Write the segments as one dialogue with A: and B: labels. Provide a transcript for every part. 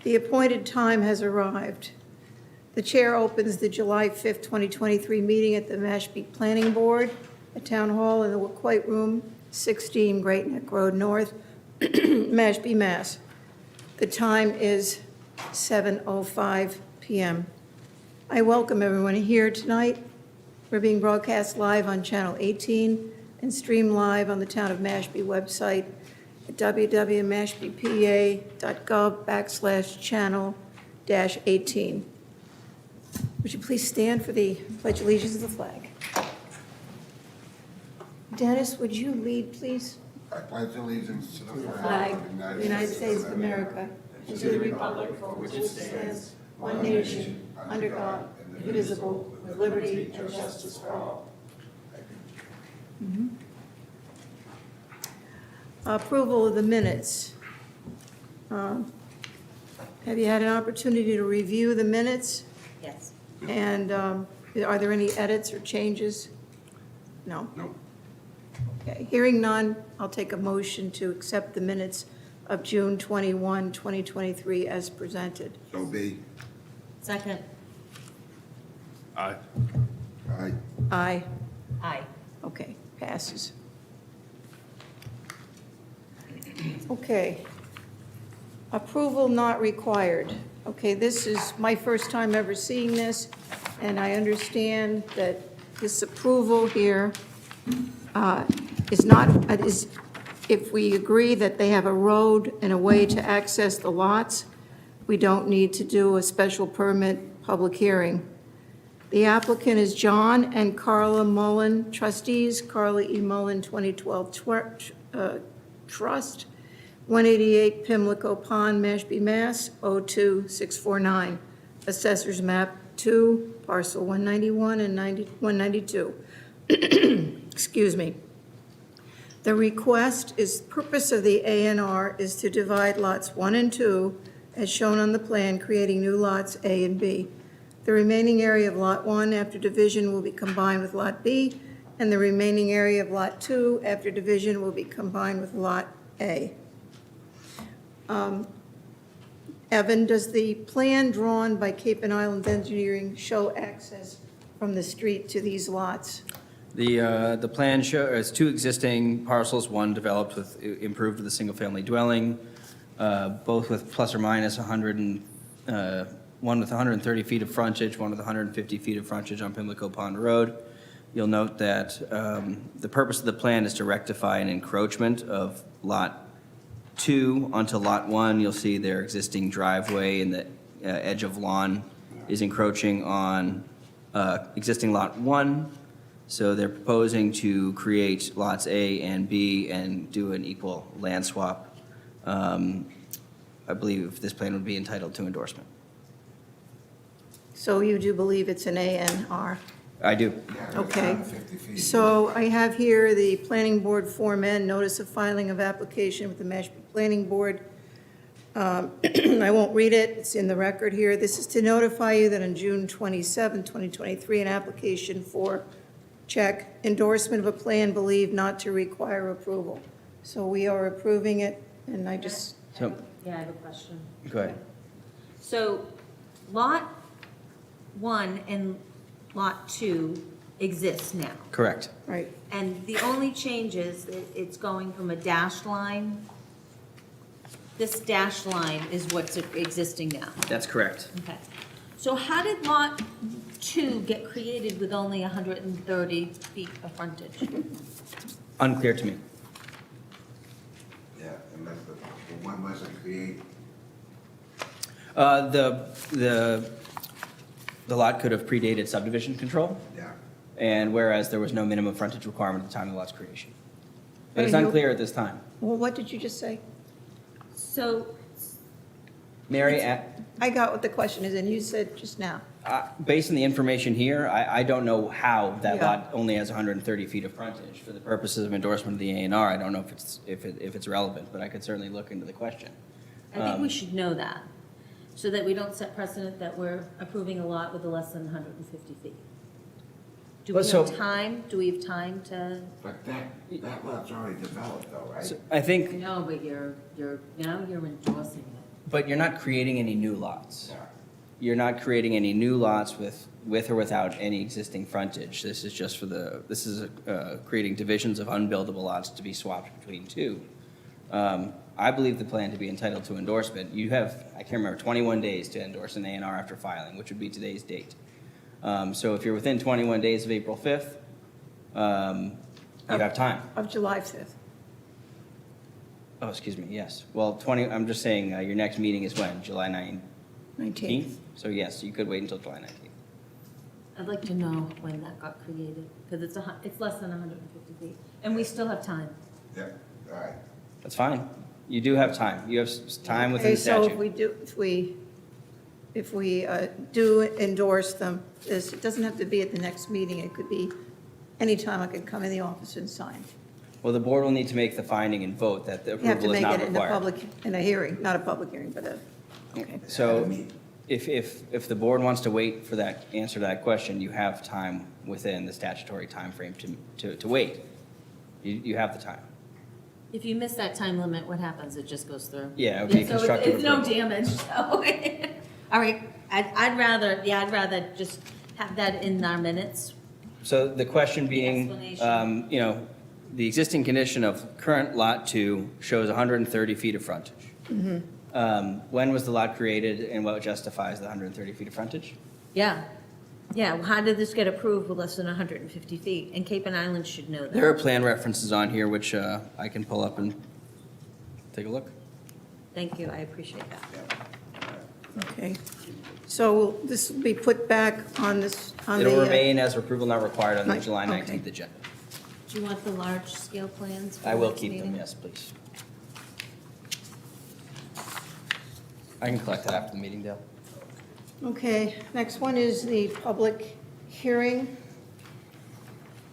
A: The appointed time has arrived. The chair opens the July 5th, 2023 meeting at the Mashpee Planning Board at Town Hall in the White Room, 16 Great Neck Road North, Mashpee, Mass. The time is 7:05 p.m. I welcome everyone here tonight. We're being broadcast live on Channel 18 and streamed live on the Town of Mashpee website at www.mashpeepa.gov/channel-18. Would you please stand for the Pledge of Allegiance to the flag? Dennis, would you lead, please?
B: I pledge allegiance to the
A: Flag of the United States of America and to the republic for which it stands, one nation, under God, indivisible, with liberty and justice for all. Approval of the minutes. Have you had an opportunity to review the minutes?
C: Yes.
A: And are there any edits or changes? No?
B: No.
A: Okay, hearing none, I'll take a motion to accept the minutes of June 21, 2023 as presented.
B: So be.
C: Second.
B: Aye. Aye.
A: Aye.
C: Aye.
A: Okay, passes. Okay. Approval not required. Okay, this is my first time ever seeing this, and I understand that this approval here is not, if we agree that they have a road and a way to access the lots, we don't need to do a special permit public hearing. The applicant is John and Carla Mullen, trustees, Carla E. Mullen, 2012 Trust, 188 Pimlico Pond, Mashpee, Mass. 02649. Assessors map 2, parcel 191 and 192. Excuse me. The request is, purpose of the A&R is to divide lots 1 and 2 as shown on the plan, creating new lots A and B. The remaining area of Lot 1 after division will be combined with Lot B, and the remaining area of Lot 2 after division will be combined with Lot A. Evan, does the plan drawn by Cape and Island Engineering show access from the street to these lots?
D: The plan shows 2 existing parcels, one developed with, improved with a single-family dwelling, both with plus or minus 100 one with 130 feet of frontage, one with 150 feet of frontage on Pimlico Pond Road. You'll note that the purpose of the plan is to rectify an encroachment of Lot 2 onto Lot 1. You'll see their existing driveway and the edge of lawn is encroaching on existing Lot 1. So they're proposing to create lots A and B and do an equal land swap. I believe this plan would be entitled to endorsement.
A: So you do believe it's an A&R?
D: I do.
B: Yeah,
A: Okay.
B: 50 feet.
A: So I have here the Planning Board Form N, Notice of Filing of Application with the Mashpee Planning Board. I won't read it, it's in the record here. This is to notify you that on June 27, 2023, an application for, check, endorsement of a plan believed not to require approval. So we are approving it, and I just,
D: So,
C: Yeah, I have a question.
D: go ahead.
C: So Lot 1 and Lot 2 exist now.
D: Correct.
C: And the only change is that it's going from a dashed line. This dashed line is what's existing now.
D: That's correct.
C: Okay. So how did Lot 2 get created with only 130 feet of frontage?
D: Unclear to me.
B: Yeah, unless the one wasn't created.
D: The lot could have predated subdivision control,
B: Yeah.
D: and whereas there was no minimum frontage requirement at the time of the lot's creation. But it's
A: Hey, you-
D: unclear at this time.
A: well, what did you just say?
C: So,
D: Mary,
A: I got what the question is, and you said just now.
D: based on the information here, I don't know how that
A: Yeah.
D: lot only has 130 feet of frontage. For the purposes of endorsement of the A&R, I don't know if it's relevant, but I could certainly look into the question.
C: I think we should know that, so that we don't set precedent that we're approving a lot with a less than 150 feet. Do we
D: Well, so-
C: have time? Do we have time to?
B: But that lot's already developed though, right?
D: So I think
C: No, but now you're endorsing it.
D: But you're not creating any new lots. You're not creating any new lots with or without any existing frontage. This is just for this is creating divisions of unbuildable lots to be swapped between two. I believe the plan to be entitled to endorsement. You have, I can't remember, 21 days to endorse an A&R after filing, which would be today's date. So if you're within 21 days of April 5th, you have time.
A: Of July 5th.
D: Oh, excuse me, yes. Well, I'm just saying, your next meeting is when? July 19th?
A: 19th.
D: So yes, you could wait until July 19th.
C: I'd like to know when that got created, because it's less than 150 feet, and we still have time.
B: Yeah, all right.
D: That's fine. You do have time. You have time within
A: Okay,
D: the
A: so
D: statute.
A: if we do endorse them, it doesn't have to be at the next meeting. It could be anytime I could come in the office and sign.
D: Well, the board will need to make the finding and vote that the
A: You have to
D: approval is
A: make
D: not
A: it in the
D: required.
A: public, in a hearing, not a public hearing, but a, okay.
D: So if the board wants to wait for that answer to that question, you have time within the statutory timeframe to wait. You have the time.
C: If you miss that time limit, what happens? It just goes through?
D: Yeah, it would be
C: so
D: constructive
C: it's no
D: approval.
C: damage, so. All right, I'd rather just have that in our minutes.
D: So the question being,
C: explanation.
D: the existing condition of current Lot 2 shows 130 feet of frontage. When was the lot created and what justifies the 130 feet of frontage?
C: Yeah, well, how did this get approved with less than 150 feet? And Cape and Island should know that.
D: There are plan references on here which I can pull up and take a look.
C: Thank you, I appreciate that.
A: Okay. So this will be put back on this, on the.
D: It'll remain as approval not required on the
A: Right,
D: July
A: okay.
D: 19th agenda.
C: Do you want the large-scale plans? for
D: I
C: the
D: will
C: next
D: keep them,
C: meeting?
D: yes, please. I can collect that after the meeting, Dale.
A: Okay, next one is the public hearing.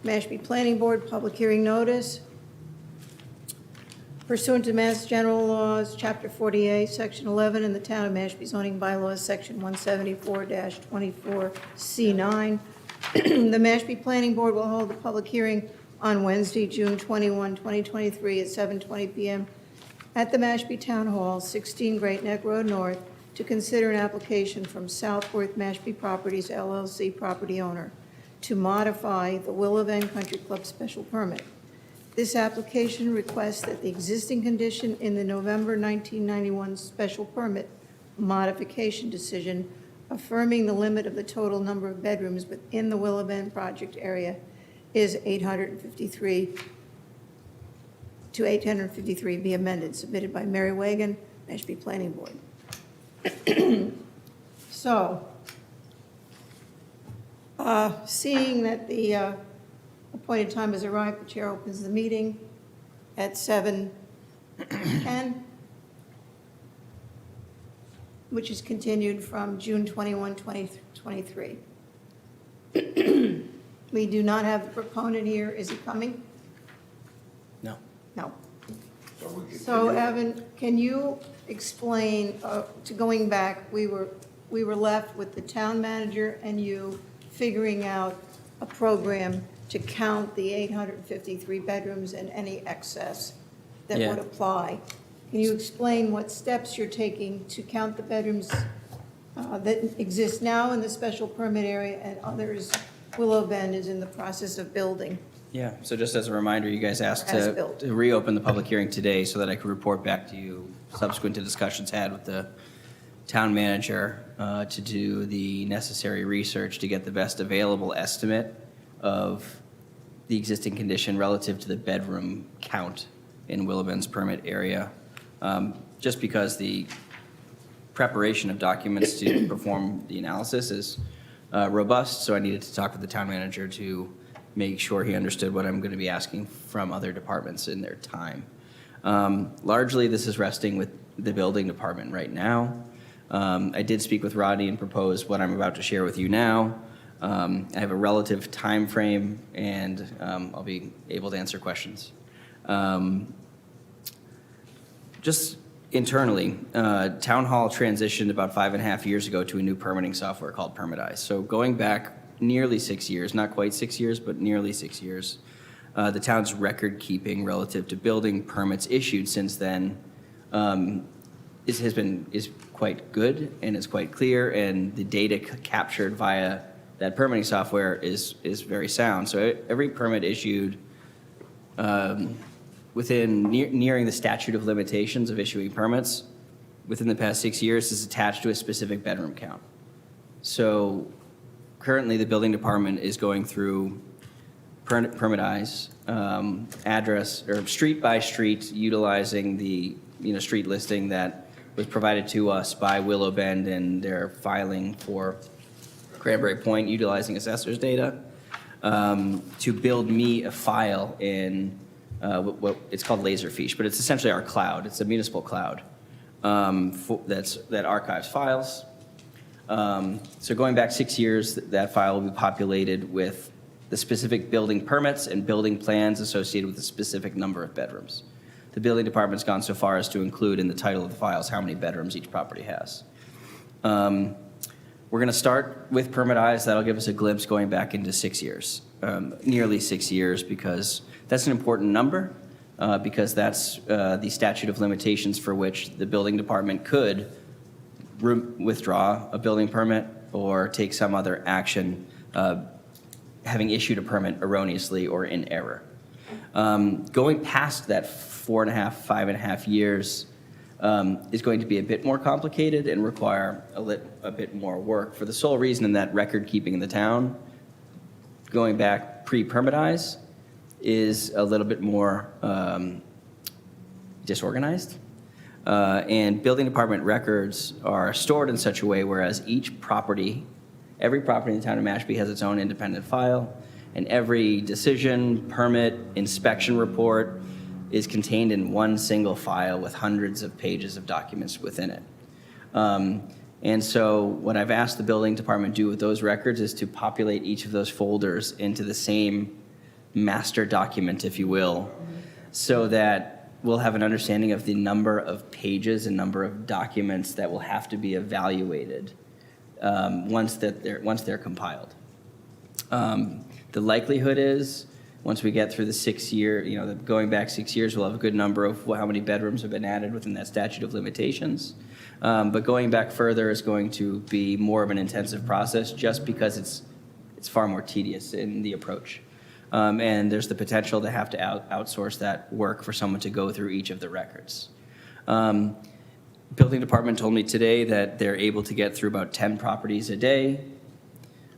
A: Mashpee Planning Board, public hearing notice. Pursuant to Mass General Laws, Chapter 48, Section 11, and the Town of Mashpee zoning bylaws, Section 174-24C9, the Mashpee Planning Board will hold a public hearing on Wednesday, June 21, 2023, at 7:20 PM at the Mashpee Town Hall, 16 Great Neck Road North, to consider an application from Southworth Mashpee Properties LLC property owner to modify the Willow Bend Country Club special permit. This application requests that the existing condition in the November 1991 special permit modification decision affirming the limit of the total number of bedrooms within the Willow Bend project area is 853 to 853 be amended, submitted by Mary Wagon, Mashpee Planning Board. So, seeing that the appointed time has arrived, the chair opens the meeting at 7:10, which is continued from June 21, 2023. We do not have the proponent here. Is he coming?
D: No.
A: No.
B: So we can.
A: So Evan, can you explain, to going back, we were left with the town manager and you figuring out a program to count the 853 bedrooms and any excess that
D: Yeah.
A: would apply. Can you explain what steps you're taking to count the bedrooms that exist now in the special permit area and others Willow Bend is in the process of building?
D: Yeah, so just as a reminder, you guys asked
A: As
D: to
A: built.
D: to reopen the public hearing today so that I could report back to you subsequent to discussions had with the town manager to do the necessary research to get the best available estimate of the existing condition relative to the bedroom count in Willow Bend's permit area. Just because the preparation of documents to perform the analysis is robust, so I needed to talk with the town manager to make sure he understood what I'm going to be asking from other departments in their time. Largely, this is resting with the building department right now. I did speak with Rodney and propose what I'm about to share with you now. I have a relative time frame, and I'll be able to answer questions. Just internally, Town Hall transitioned about 5.5 years ago to a new permitting software called Permitize. So going back nearly 6 years, not quite 6 years, but nearly 6 years, the town's record keeping relative to building permits issued since then is quite good and is quite clear, and the data captured via that permitting software is very sound. So every permit issued nearing the statute of limitations of issuing permits within the past 6 years is attached to a specific bedroom count. So currently, the building department is going through permitize address or street by street, utilizing the street listing that was provided to us by Willow Bend and their filing for Cranberry Point, utilizing assessor's data to build me a file in what it's called Laserfiche, but it's essentially our cloud. It's a municipal cloud that archives files. So going back 6 years, that file will be populated with the specific building permits and building plans associated with a specific number of bedrooms. The building department's gone so far as to include in the title of the files how many bedrooms each property has. We're going to start with permitize. That'll give us a glimpse going back into 6 years, nearly 6 years, because that's an important number, because that's the statute of limitations for which the building department could withdraw a building permit or take some other action having issued a permit erroneously or in error. Going past that 4.5, 5.5 years is going to be a bit more complicated and require a bit more work for the sole reason that record keeping in the town, going back pre-permitize, is a little bit more disorganized. And building department records are stored in such a way whereas every property in the town of Mashpee has its own independent file, and every decision, permit, inspection report is contained in one single file with hundreds of pages of documents within it. And so what I've asked the building department to do with those records is to populate each of those folders into the same master document, if you will, so that we'll have an understanding of the number of pages and number of documents that will have to be evaluated once they're compiled. The likelihood is, once we get through the 6 year, going back 6 years, we'll have a good number of how many bedrooms have been added within that statute of limitations. But going back further is going to be more of an intensive process just because it's far more tedious in the approach. And there's the potential to have to outsource that work for someone to go through each of the records. Building department told me today that they're able to get through about 10 properties a day,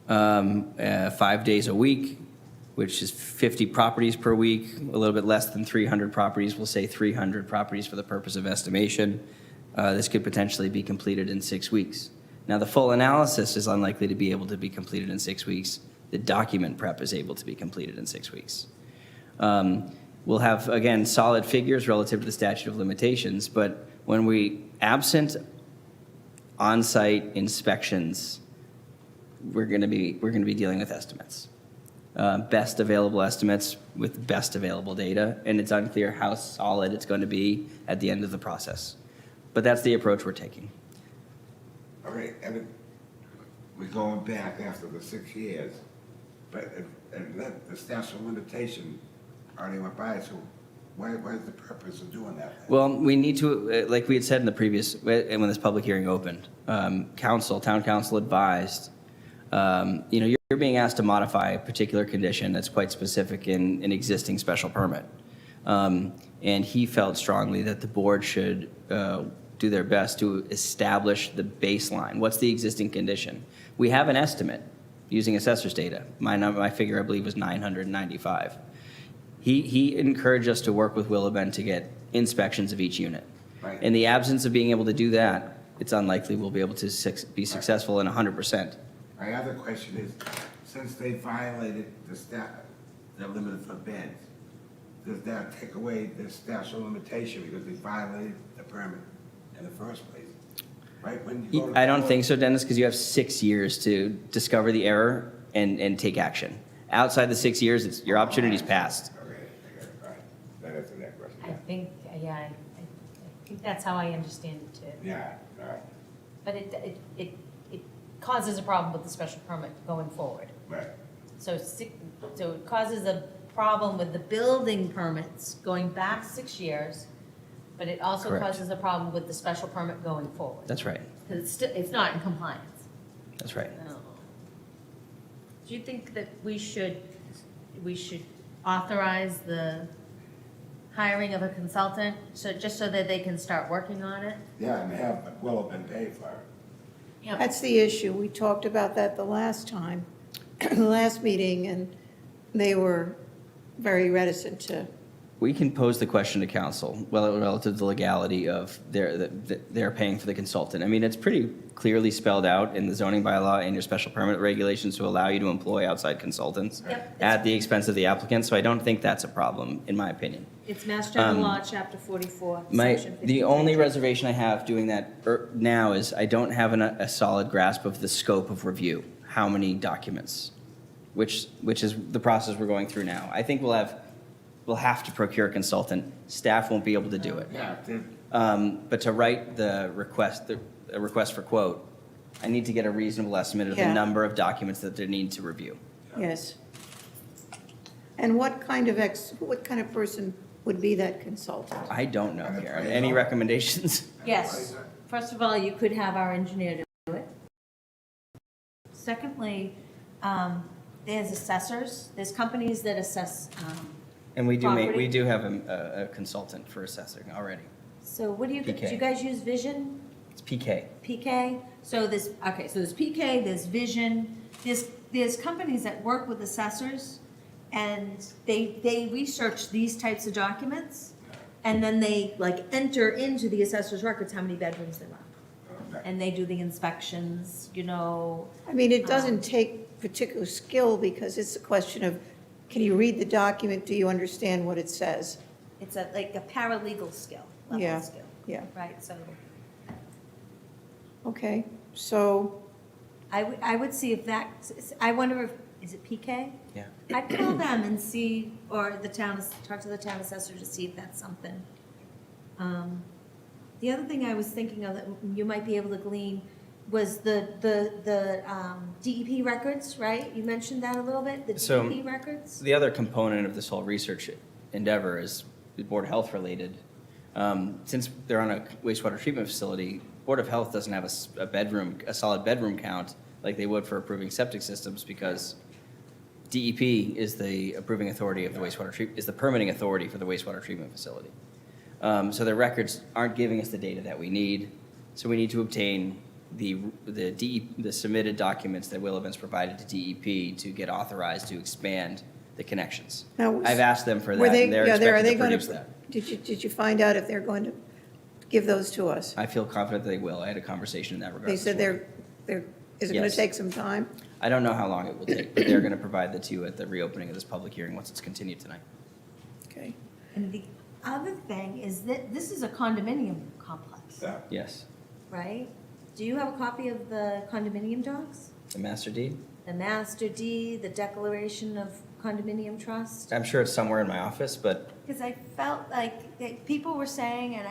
D: 5 days a week, which is 50 properties per week, a little bit less than 300 properties. We'll say 300 properties for the purpose of estimation. This could potentially be completed in 6 weeks. Now, the full analysis is unlikely to be able to be completed in 6 weeks. The document prep is able to be completed in 6 weeks. We'll have, again, solid figures relative to the statute of limitations, but when we absent on-site inspections, we're going to be dealing with estimates. Best available estimates with best available data, and it's unclear how solid it's going to be at the end of the process. But that's the approach we're taking.
B: All right, and we're going back after the 6 years, but the statute of limitation already went by, so why is the purpose of doing that?
D: Well, we need to, like we had said in the previous, when this public hearing opened, town council advised, you're being asked to modify a particular condition that's quite specific in an existing special permit. And he felt strongly that the board should do their best to establish the baseline. What's the existing condition? We have an estimate using assessor's data. My figure, I believe, was 995. He encouraged us to work with Willow Bend to get inspections of each unit.
B: Right.
D: In the absence of being able to do that, it's unlikely we'll be able to be successful in 100%.
B: My other question is, since they violated the limit for beds, does that take away the statute of limitation because they violated the permit in the first place? Right? When you go to
D: I don't
B: court-
D: think so, Dennis, because you have 6 years to discover the error and take action. Outside the 6 years, your opportunity's passed.
B: Okay, I got it, all right. That answers that question.
E: I think, I think that's how I understand it too.
B: Yeah, all right,
E: But it causes a problem with the special permit going forward.
B: right.
E: So it causes a problem with the building permits going back 6 years, but it also
D: Correct.
E: causes a problem with the special permit going forward.
D: That's right,
E: Because it's still, it's not in compliance.
D: that's right.
E: Do you think that we should authorize the hiring of a consultant, so, just so that they can start working on it?
B: Yeah, and have, will have been paid for it.
E: Yeah.
A: That's the issue. We talked about that the last time, the last meeting, and they were very reticent to.
D: We can pose the question to council, well, relative to the legality of their paying for the consultant. I mean, it's pretty clearly spelled out in the zoning bylaw and your special permit regulations to allow you to employ outside consultants
E: Yep.
D: at the expense of the applicant, so I don't think that's a problem, in my opinion.
C: It's Mass General Law, Chapter 44,
D: My,
C: Section 53.
D: the only reservation I have doing that now is I don't have a solid grasp of the scope of review, how many documents, which is the process we're going through now. I think we'll have to procure a consultant. Staff won't be able to do it.
B: Yeah, they-
D: But to write the request for quote, I need to get a reasonable estimate of the
A: Yeah.
D: number of documents that they need to review.
A: Yes. And what kind of person would be that consultant?
D: I don't know,
B: And the
D: Karen.
B: appraisal.
D: Any recommendations?
C: Yes. First of all, you could have our engineer do it. Secondly, there's assessors, there's companies that assess,
D: And we
C: Property.
D: do have a consultant for assessing already.
C: so what do you
D: PK.
C: guys use Vision?
D: It's PK.
C: PK? So there's PK, there's Vision, there's companies that work with assessors, and they research these types of documents, and then they like enter into the assessor's records how many bedrooms there are. And they do the inspections, you know.
A: I mean, it doesn't take particular skill because it's a question of, can you read the document? Do you understand what it says?
C: It's like a paralegal skill, level
A: Yeah.
C: of skill,
A: Yeah,
C: right? So
A: okay. So,
C: I would see if that, I wonder if, is it PK?
D: Yeah.
C: I'd call them and see, or talk to the town assessor to see if that's something. The other thing I was thinking of that you might be able to glean was the DEP records, right? You mentioned that a little bit, the
D: So-
C: DEP records?
D: The other component of this whole research endeavor is Board of Health related. Since they're on a wastewater treatment facility, Board of Health doesn't have a solid bedroom count like they would for approving septic systems because DEP is the approving authority of the is the permitting authority for the wastewater treatment facility. So their records aren't giving us the data that we need, so we need to obtain the submitted documents that Will Evans provided to DEP to get authorized to expand the connections.
A: Now,
D: I've asked them for
A: were
D: that,
A: they,
D: and they're
A: yeah, are
D: expected
A: they
D: to
A: going
D: produce
A: to,
D: that.
A: did you find out if they're going to give those to us?
D: I feel confident they will. I had a conversation in that regard.
A: They
D: this
A: said
D: morning.
A: is it going
D: Yes.
A: to take some time?
D: I don't know how long it will take, but they're going to provide the two at the reopening of this public hearing once it's continued tonight.
A: Okay.
C: And the other thing is that this is a condominium complex,
B: Yeah.
D: Yes.
C: right? Do you have a copy of the condominium docs?
D: The master deed?
C: The master deed, the declaration of condominium trust?
D: I'm sure it's somewhere in my office, but
C: Because I felt like people were saying, and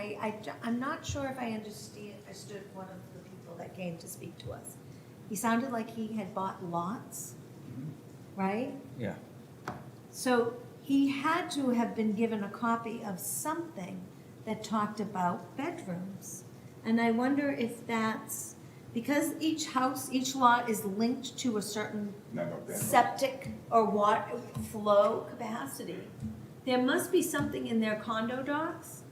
C: I'm not sure if I understood one of the people that came to speak to us. He sounded like he had bought lots, right?
D: yeah.
C: So he had to have been given a copy of something that talked about bedrooms. And I wonder if that's, because each house, each lot is linked to a certain
B: Number of bedrooms.
C: septic or water flow capacity, there must be something in their condo docs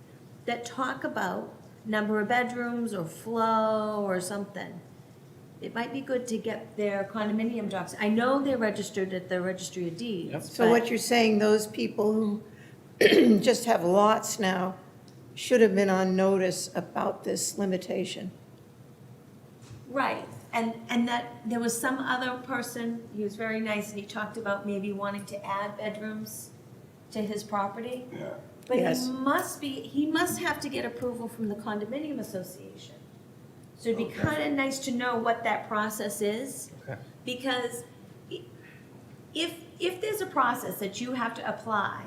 C: that talk about number of bedrooms or flow or something. It might be good to get their condominium docs. I know they're registered at the Registry of Deeds.
D: Yep.
A: So
C: but-
A: what you're saying, those people who just have lots now should have been on notice about this limitation?
C: Right, and that there was some other person, he was very nice, and he talked about maybe wanting to add bedrooms to his property.
B: Yeah.
C: But
A: Yes.
C: he must have to get approval from the condominium association. So it'd be
B: Okay.
C: kind of nice to know what that process is.
D: Okay.
C: Because if there's a process that you have to apply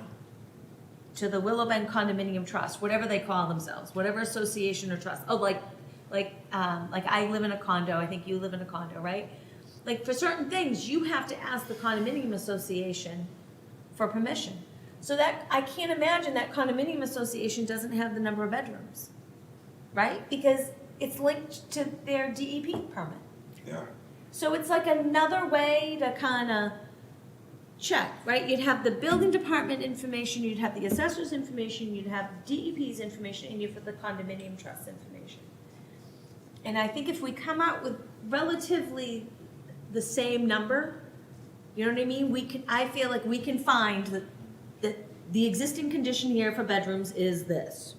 C: to the Willow Bend Condominium Trust, whatever they call themselves, whatever association or trust, like I live in a condo, I think you live in a condo, right? Like for certain things, you have to ask the condominium association for permission. So that, I can't imagine that condominium association doesn't have the number of bedrooms, right? Because it's linked to their DEP permit.
B: Yeah.
C: So it's like another way to kind of check, right? You'd have the building department information, you'd have the assessor's information, you'd have DEP's information, and you'd have the condominium trust information. And I think if we come out with relatively the same number, you know what I mean? I feel like we can find that the existing condition here for bedrooms is this.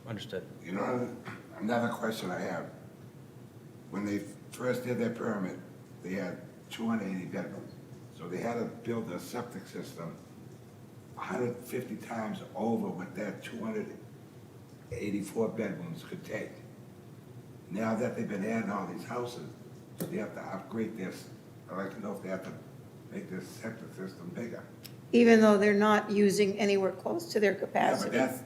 D: Understood.
B: You know, another question I have. When they first did their permit, they had 280 bedrooms. So they had to build a septic system 150 times over what that 284 bedrooms could take. Now that they've been adding all these houses, they have to upgrade this. I'd like to know if they have to make this septic system bigger.
A: Even though they're not using anywhere close to their
B: Yeah, but
A: capacity.
B: that's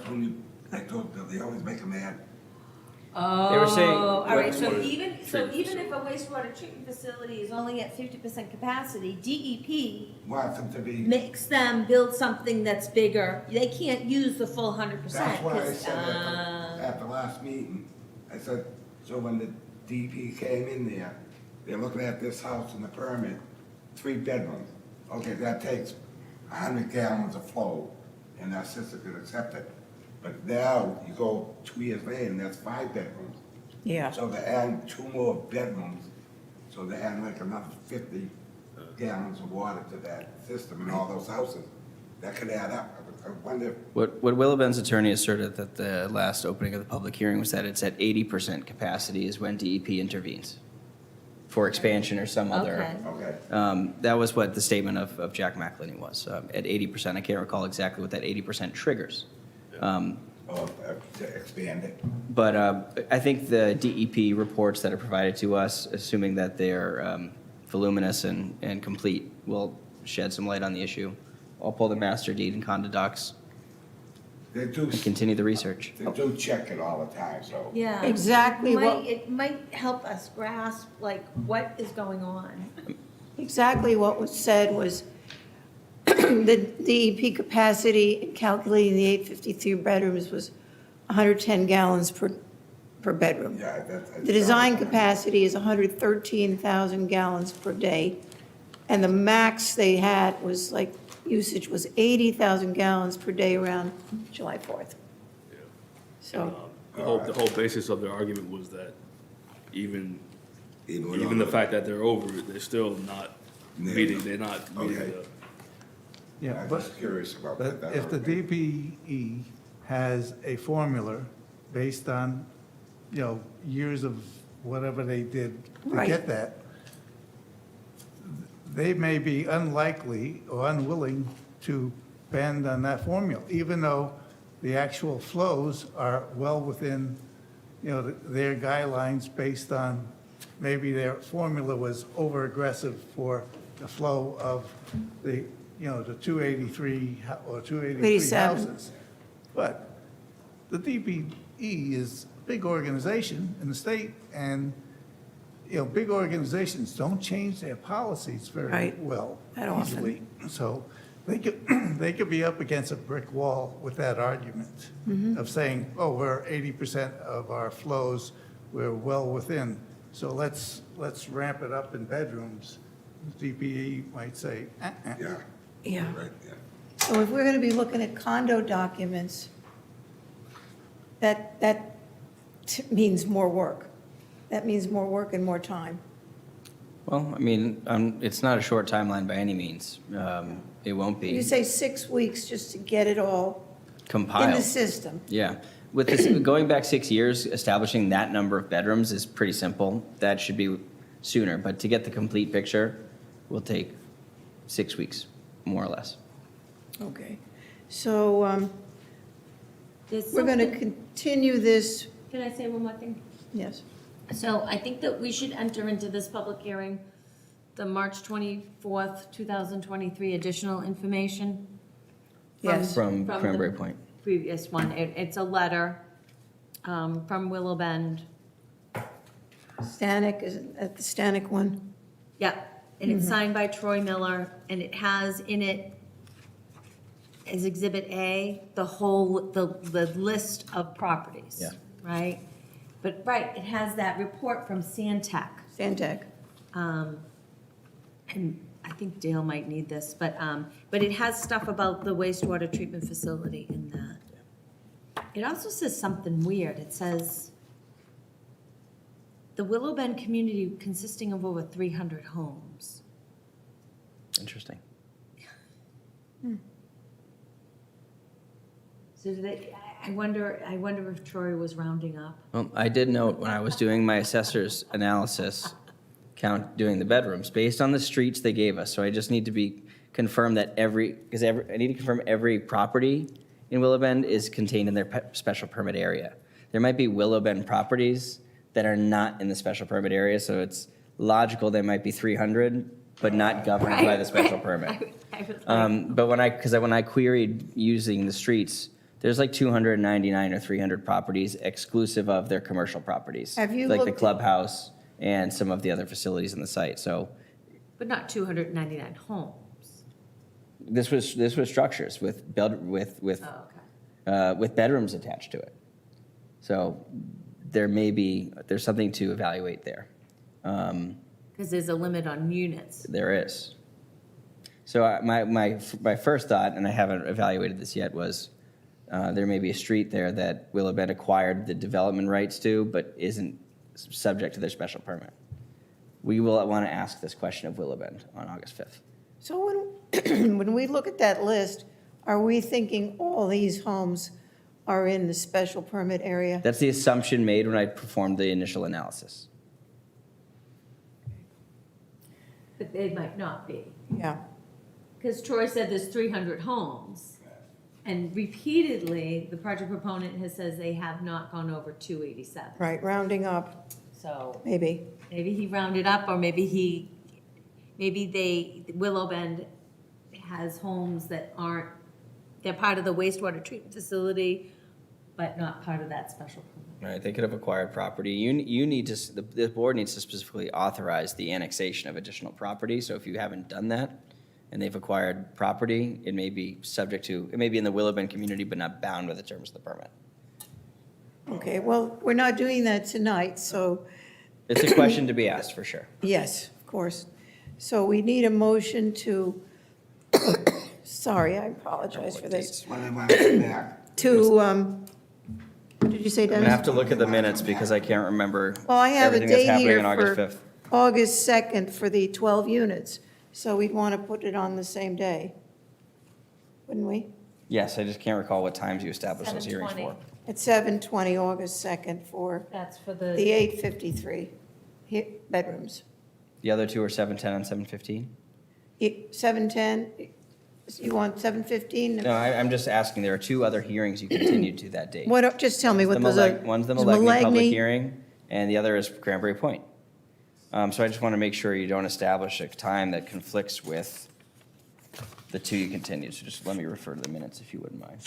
B: when they always make them add.
C: Oh,
D: They were saying-
C: all right, so
F: Wastewater
C: even if
F: treatment
C: a wastewater treatment facility is only at 50% capacity, DEP
B: Want them to be.
C: makes them build something that's bigger. They can't use the full 100%.
B: That's why I
C: 'cause,
B: said at the last meeting, I said, so when the DP came in there, they're looking at this house in the permit, 3 bedrooms. Okay, that takes 100 gallons of flow, and that system could accept it. But now, you go 2 years later, and that's 5 bedrooms.
A: Yeah.
B: So they're adding 2 more bedrooms, so they're adding like another 50 gallons of water to that system in all those houses. That could add up. I wonder,
D: What Willow Bend's attorney asserted at the last opening of the public hearing was that it's at 80% capacity is when DEP intervenes for expansion or some other.
C: Okay.
B: okay.
D: That was what the statement of Jack McElhenney was, at 80%. I can't recall exactly what that 80% triggers.
B: To expand it.
D: But I think the DEP reports that are provided to us, assuming that they're voluminous and complete, will shed some light on the issue. I'll pull the master deed and condo docs
B: They do,
D: and continue the research.
B: they do check it all the time, so.
C: Yeah.
A: Exactly what-
C: It might help us grasp, like, what is going on.
A: Exactly what was said was the DEP capacity in calculating the 853 bedrooms was 110 gallons per bedroom.
B: Yeah, that's.
A: The design capacity is 113,000 gallons per day, and the max they had was like, usage was 80,000 gallons per day around July 4th. So,
F: The whole basis of their argument was that even
B: with
F: the
B: all
F: fact that they're over it, they're still not
B: Yeah.
F: they're not meeting
B: Okay.
G: Yeah,
B: I'm
G: but,
B: just curious about
G: but
B: that.
G: if the DPE has a formula based on, years of whatever they did to
A: Right.
G: get that, they may be unlikely or unwilling to bend on that formula, even though the actual flows are well within, their guidelines based on, maybe their formula was over-aggressive for the flow of the, the 283 or 283
A: 87.
G: houses. But the DPE is a big organization in the state, and, big organizations don't change their policies very
A: Right.
G: well
A: That often.
G: easily. So they could, they could be up against a brick wall with that argument of saying, oh, we're 80% of our flows, we're well within, so let's ramp it up in bedrooms. DPE might say,
B: Yeah,
A: yeah.
B: right, yeah.
A: So if we're going to be looking at condo documents, that means more work. That means more work and more time.
D: Well, I mean, it's not a short timeline by any means. It won't be
A: You say 6 weeks just to get it all in the
D: compiled.
A: system.
D: Yeah. With this, going back 6 years, establishing that number of bedrooms is pretty simple. That should be sooner, but to get the complete picture will take 6 weeks, more or less.
A: Okay. So
C: There's
A: we're going to
C: something-
A: continue this,
C: Can I say one more thing?
A: yes.
C: So I think that we should enter into this public hearing the March 24th, 2023 additional information.
A: Yes.
D: From
C: the
D: Cranberry Point.
C: Previous one. It's a letter from Willow Bend.
A: Stanek, is it at the Stanek one?
C: Yeah, and it's signed by Troy Miller, and it has in it as Exhibit A, the list of properties.
D: Yeah.
C: Right? But, right, it has that report from Sandtech.
A: Sandtech.
C: And I think Dale might need this, but it has stuff about the wastewater treatment facility in that. It also says something weird. It says, the Willow Bend community consisting of over 300 homes.
D: Interesting.
C: So I wonder if Troy was rounding up.
D: Well, I did note when I was doing my assessor's analysis, doing the bedrooms, based on the streets they gave us, so I just need to confirm that I need to confirm every property in Willow Bend is contained in their special permit area. There might be Willow Bend properties that are not in the special permit area, so it's logical there might be 300, but not governed by the special permit.
C: I was like,
D: But when I queried using the streets, there's like 299 or 300 properties exclusive of their commercial properties.
A: Have you
D: Like the
A: looked-
D: clubhouse and some of the other facilities in the site. So
C: but not 299 homes.
D: this was structures with
C: Oh, okay.
D: with bedrooms attached to it. So there's something to evaluate there.
C: Because there's a limit on units.
D: There is. So my first thought, and I haven't evaluated this yet, was there may be a street there that Willow Bend acquired the development rights to, but isn't subject to their special permit. We will want to ask this question of Willow Bend on August 5th.
A: So when we look at that list, are we thinking all these homes are in the special permit area?
D: That's the assumption made when I performed the initial analysis.
C: But they might not be.
A: Yeah,
C: Because Troy said there's 300 homes. And repeatedly, the project proponent has says they have not gone over 287.
A: right, rounding up,
C: So
A: maybe.
C: maybe he rounded up, or maybe Willow Bend has homes that aren't, they're part of the wastewater treatment facility, but not part of that special permit.
D: Right, they could have acquired property. You need to, the board needs to specifically authorize the annexation of additional property. So if you haven't done that and they've acquired property, it may be in the Willow Bend community, but not bound with the terms of the permit.
A: Okay, well, we're not doing that tonight, so,
D: It's a question to be asked for sure.
A: yes, of course. So we need a motion to, sorry, I apologize for this,
B: When they want to come back.
A: to, what did you say,
D: I'm gonna
A: Dennis?
D: have to look at the minutes because I can't remember
A: Well, I have a
D: everything that's
A: date
D: happening
A: here
D: on August
A: for
D: 5th.
A: August 2nd for the 12 units, so we'd want to put it on the same day, wouldn't we?
D: Yes, I just can't recall what times you established those hearings
C: 7:20.
D: for.
A: At 7:20, August 2nd, for
C: That's for
A: the
C: the,
A: 853 bedrooms.
D: The other two are 7:10 and 7:15?
A: 7:10, you want 7:15?
D: No, I'm just asking, there are two other hearings you continued to that date.
A: What, just tell me what those are.
D: One's the
A: Is
D: Milagney public
A: Milagney-
D: hearing, and the other is Cranberry Point. So I just want to make sure you don't establish a time that conflicts with the two you continued. So just let me refer to the minutes if you wouldn't mind.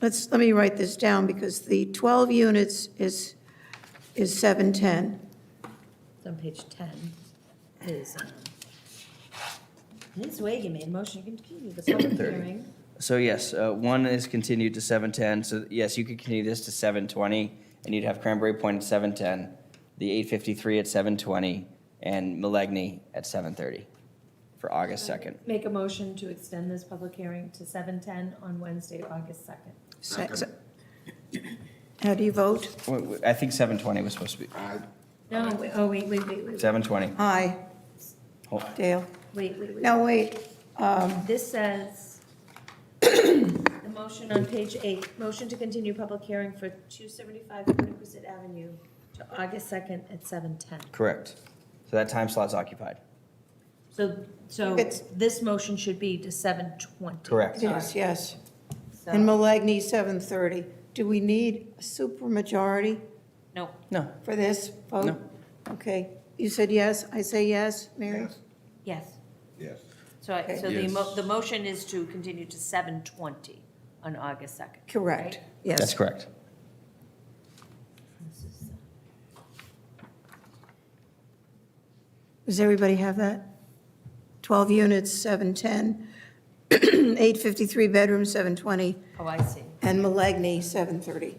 A: Let me write this down, because the 12 units is 7:10.
C: it's on page 10, is, Ms. Wade, you made a motion to continue the public
D: 7:30.
C: hearing.
D: So yes, one is continued to 7:10. So yes, you could continue this to 7:20, and you'd have Cranberry Point at 7:10, the 853 at 7:20, and Milagney at 7:30 for August 2nd.
C: Make a motion to extend this public hearing to 7:10 on Wednesday, August 2nd.
A: How do you vote?
D: I think 7:20 was supposed to be,
C: No, wait.
D: 7:20.
A: Aye,
D: Hold-
A: Dale.
C: Wait.
A: No, wait,
C: This says, the motion on page 8, motion to continue public hearing for 275 Quiniquisette Avenue to August 2nd at 7:10.
D: Correct. So that time slot's occupied.
C: So
A: It's-
C: this motion should be to 7:20.
D: Correct.
A: yes, yes.
C: So-
A: And Milagney, 7:30. Do we need a supermajority
C: No,
D: No.
A: for this vote?
D: No.
A: Okay, you said yes, I say yes, Mary?
B: Yes,
C: yes.
B: yes.
C: So the motion is to continue to 7:20 on August 2nd.
A: Correct,
C: right?
A: yes.
D: That's correct.
C: This is,
A: Does everybody have that? 12 units, 7:10, 853 bedroom, 720,
E: Oh, I see.
A: and Milagney, 730.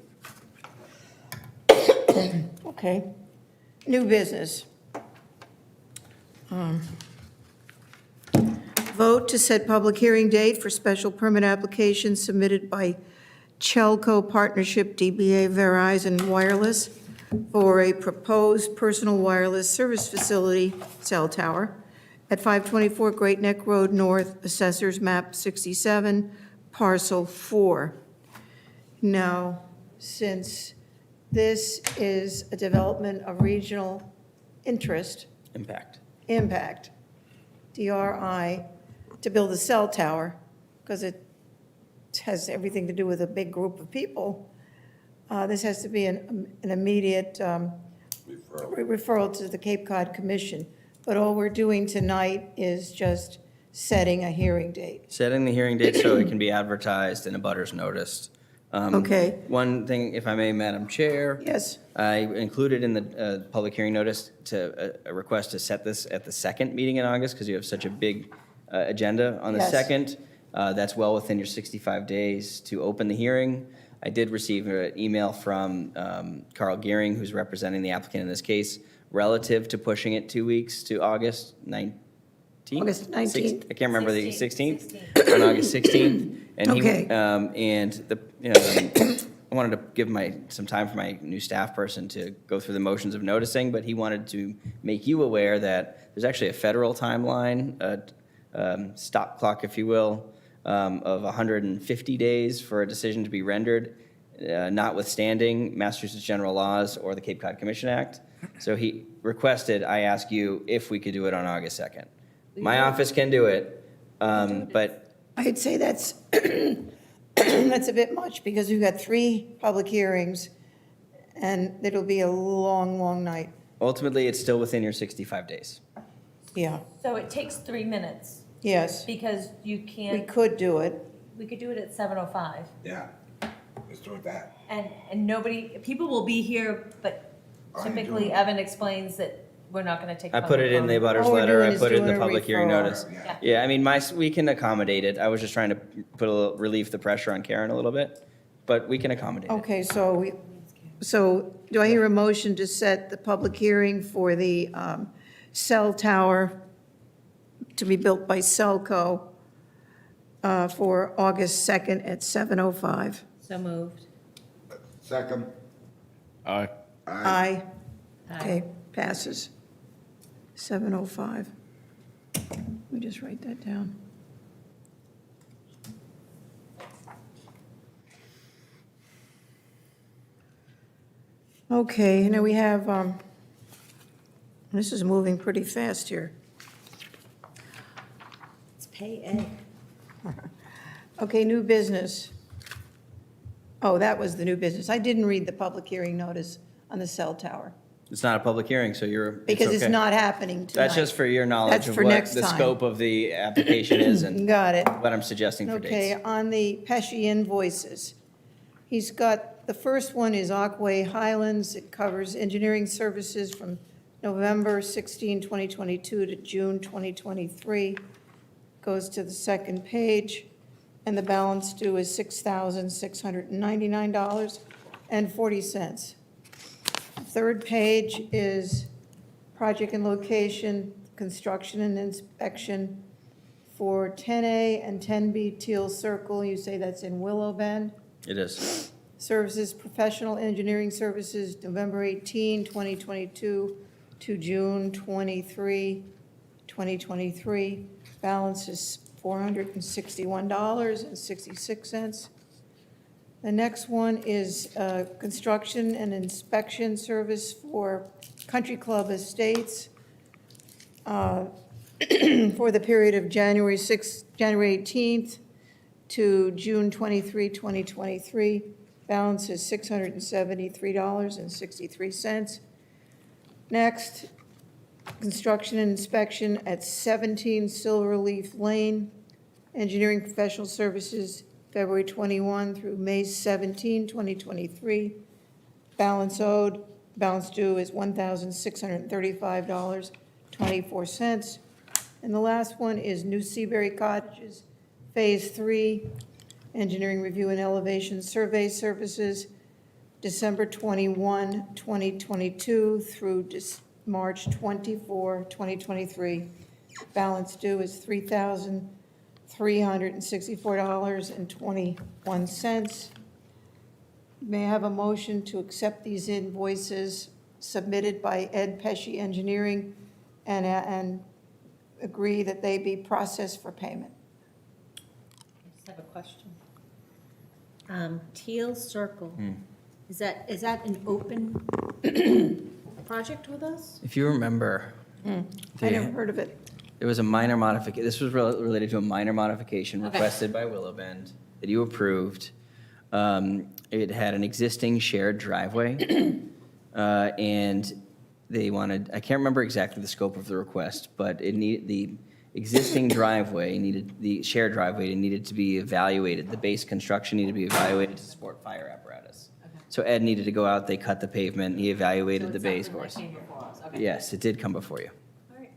A: Okay. New business. Vote to set public hearing date for special permit application submitted by Chelco Partnership DBA Verizon Wireless for a proposed personal wireless service facility cell tower at 524 Great Neck Road North, Assessors Map 67, Parcel 4. Now, since this is a development of regional interest, impact, DRI, to build a cell tower, because it has everything to do with a big group of people, this has to be an immediate referral to the Cape Cod Commission. But all we're doing tonight is just setting a hearing date.
D: Setting the hearing date so it can be advertised and abutters noticed.
A: Okay.
D: One thing, if I may, Madam Chair.
A: Yes,
D: I included in the public hearing notice to a request to set this at the second meeting in August, because you have such a big agenda on the
A: Yes.
D: second. That's well within your 65 days to open the hearing. I did receive an email from Carl Gearing, who's representing the applicant in this case, relative to pushing it 2 weeks to August 19th?
A: August 19th.
D: I can't remember the
E: 16th.
D: 16th, on August 16th. And
A: Okay.
D: I wanted to give some time for my new staff person to go through the motions of noticing, but he wanted to make you aware that there's actually a federal timeline, stop clock, if you will, of 150 days for a decision to be rendered, notwithstanding Massachusetts general laws or the Cape Cod Commission Act. So he requested I ask you if we could do it on August 2nd. My office can do it, but
A: I'd say that's, that's a bit much, because we've got 3 public hearings, and it'll be a long, long night.
D: ultimately, it's still within your 65 days.
A: Yeah,
E: So it takes 3 minutes,
A: yes,
E: because you
A: we
E: can't,
A: could do it.
E: we could do it at 7:05.
B: Yeah, let's do it that.
E: And nobody, people will be here, but
B: All you're
E: typically
B: doing-
E: Evan explains that we're not gonna take.
D: I put it in the
E: public
D: abutters
A: All we're
D: letter,
A: doing
D: I
A: is
D: put it in the
A: doing a
D: public hearing
A: referral.
D: notice.
E: comment. Yeah.
D: Yeah, I mean, we can accommodate it. I was just trying to put a little, relieve the pressure on Karen a little bit, but we can accommodate it.
A: Okay, so do I hear a motion to set the public hearing for the cell tower to be built by Cellco for August 2nd at 7:05?
E: So moved.
B: Second.
F: Aye.
A: Aye.
E: Aye.
A: Okay, passes. 7:05. Let me just write that down. Okay, now we have, this is moving pretty fast here.
E: It's pay A.
A: Okay, new business. Oh, that was the new business. I didn't read the public hearing notice on the cell tower,
D: It's not a public hearing, so
A: because it's
D: okay.
A: not happening tonight.
D: That's just for your knowledge
A: That's
D: of
A: for
D: what
A: next
D: the
A: time.
D: scope of the application is and
A: Got it.
D: what I'm suggesting for
A: Okay,
D: dates.
A: on the Pesci invoices, he's got, the first one is Aquay Highlands. It covers engineering services from November 16, 2022 to June 2023. Goes to the second page, and the balance due is $6,699.40. Third page is project and location, construction and inspection for 10A and 10B Teal Circle. You say that's in Willow Bend.
D: It is.
A: Services, professional engineering services, November 18, 2022 to June 23, 2023. Balance is $461.66. The next one is construction and inspection service for Country Club Estates for the period of January 18th to June 23, 2023. Balance is $673.63. Next, construction and inspection at 17 Silverleaf Lane. Engineering professional services, February 21 through May 17, 2023. Balance owed, balance due is $1,635.24. And the last one is New Seabury Cottages, Phase 3, engineering review and elevation survey services, December 21, 2022 through March 24, 2023. Balance due is $3,364.21. May I have a motion to accept these invoices submitted by Ed Pesci Engineering and agree that they be processed for payment?
E: I just have a question. Teal Circle, is that an open project with us?
D: If you remember,
A: I never heard of it.
D: there was a minor modification, this was related to a minor modification
E: Okay.
D: requested by Willow Bend that you approved. It had an existing shared driveway, and they wanted, I can't remember exactly the scope of the request, but the existing driveway the shared driveway needed to be evaluated, the base construction needed to be evaluated to support fire apparatus. So Ed needed to go out, they cut the pavement, he evaluated the base course. Yes, it did come before you.
E: All right.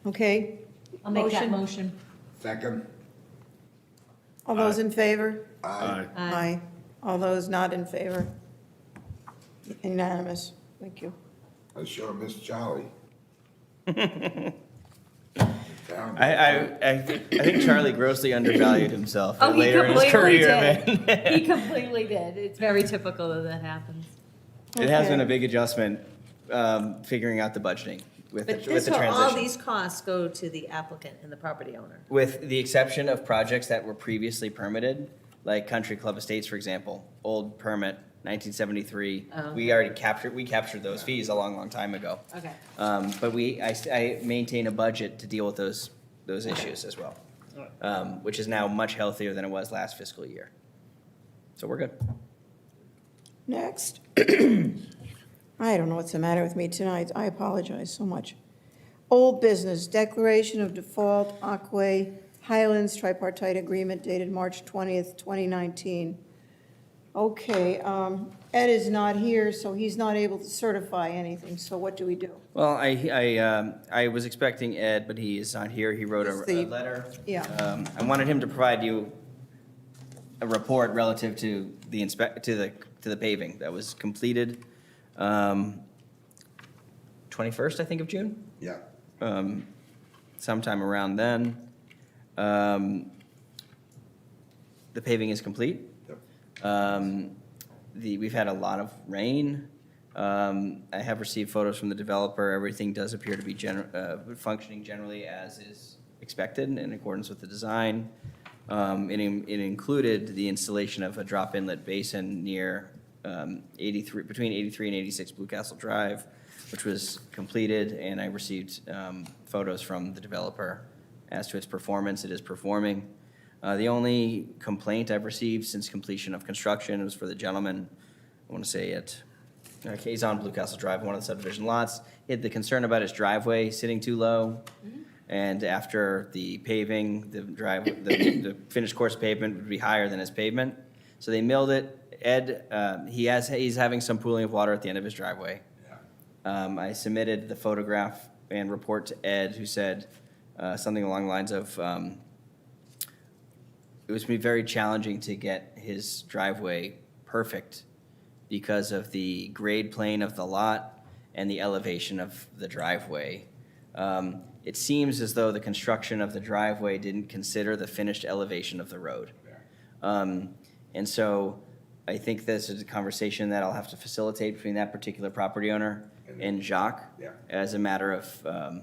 A: Okay,
E: I'll make that
A: Motion.
E: motion.
B: Second?
A: all those in favor?
F: Aye.
A: Aye. All those not in favor? Unanimous. Thank you.
B: I sure miss Charlie.
D: I think Charlie grossly undervalued himself
E: Oh, he
D: later in his
E: completely
D: career.
E: did.
D: man.
E: He completely did. It's very typical that happens.
D: It has been a
A: Okay.
D: big adjustment, figuring out the budgeting with the
E: But
D: with
E: this,
D: the
E: all
D: transition.
E: these costs go to the applicant and the property owner.
D: With the exception of projects that were previously permitted, like Country Club Estates, for example, old permit, 1973.
E: Oh.
D: We captured those fees a long time ago.
E: Okay.
D: But I maintain a budget to deal with those issues as well, which is now much healthier than it was last fiscal year. So we're good.
A: Next. I don't know what's the matter with me tonight. I apologize so much. Old business, declaration of default, Aquay Highlands tripartite agreement dated March 20th, 2019. Okay, Ed is not here, so he's not able to certify anything, so what do we do?
D: Well, I was expecting Ed, but he is not here. He wrote
A: Is
D: a
A: the-
D: letter.
A: Yeah.
D: I wanted him to provide you a report relative to the to the paving that was completed 21st, I think, of June,
B: Yeah.
D: sometime around then. The paving is complete.
B: Yep.
D: We've had a lot of rain. I have received photos from the developer. Everything does appear to be functioning generally as is expected in accordance with the design. It included the installation of a drop inlet basin near between 83 and 86 Blue Castle Drive, which was completed, and I received photos from the developer as to its performance. It is performing. The only complaint I've received since completion of construction was for the gentleman, I want to say he's on Blue Castle Drive, one of the subdivision lots. He had the concern about his driveway sitting too low. And after the paving, the finished course pavement would be higher than his pavement. So they milled it. Ed, he's having some pooling of water at the end of his driveway. I submitted the photograph and report to Ed, who said something along the lines of, it was going to be very challenging to get his driveway perfect because of the grade plane of the lot and the elevation of the driveway. It seems as though the construction of the driveway didn't consider the finished elevation of the road. And so I think this is a conversation that I'll have to facilitate between that particular property owner and Jacques
B: Yeah.
D: as a matter of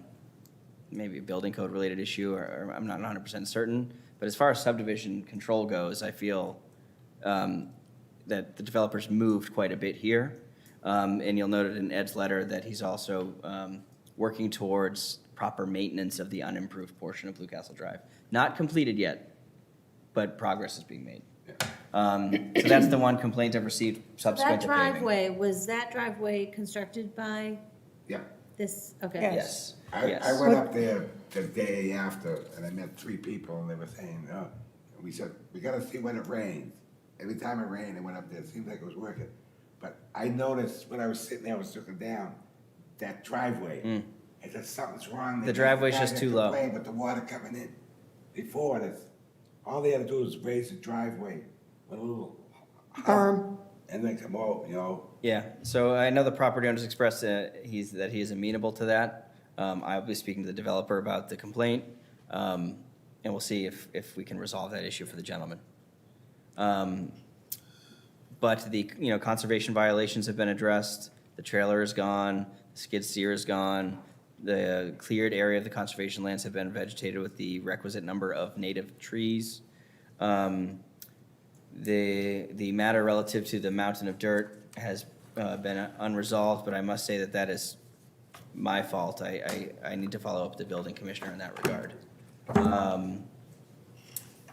D: maybe a building code related issue, or I'm not 100% certain. But as far as subdivision control goes, I feel that the developers moved quite a bit here. And you'll note it in Ed's letter that he's also working towards proper maintenance of the unimproved portion of Blue Castle Drive. Not completed yet, but progress is being made. So that's the one complaint I've received subsequent
E: That
D: to paving.
E: driveway, was that driveway constructed by
B: Yeah.
E: this, okay.
D: Yes,
B: I
D: yes.
B: went up there the day after, and I met 3 people, and they were saying, we said, we gotta see when it rains. Every time it rained, I went up there, it seemed like it was working. But I noticed when I was sitting there, I was looking down, that driveway, I said, something's wrong.
D: The driveway's just too low.
B: With the water coming in before this, all they had to do is raise the driveway with a little
A: Berm.
B: and then come out, you know?
D: Yeah, so I know the property owner's expressed that he is amenable to that. I'll be speaking to the developer about the complaint, and we'll see if we can resolve that issue for the gentleman. But the, conservation violations have been addressed, the trailer is gone, the skid steer is gone, the cleared area of the conservation lands have been vegetated with the requisite number of native trees. The matter relative to the mountain of dirt has been unresolved, but I must say that is my fault. I need to follow up with the building commissioner in that regard.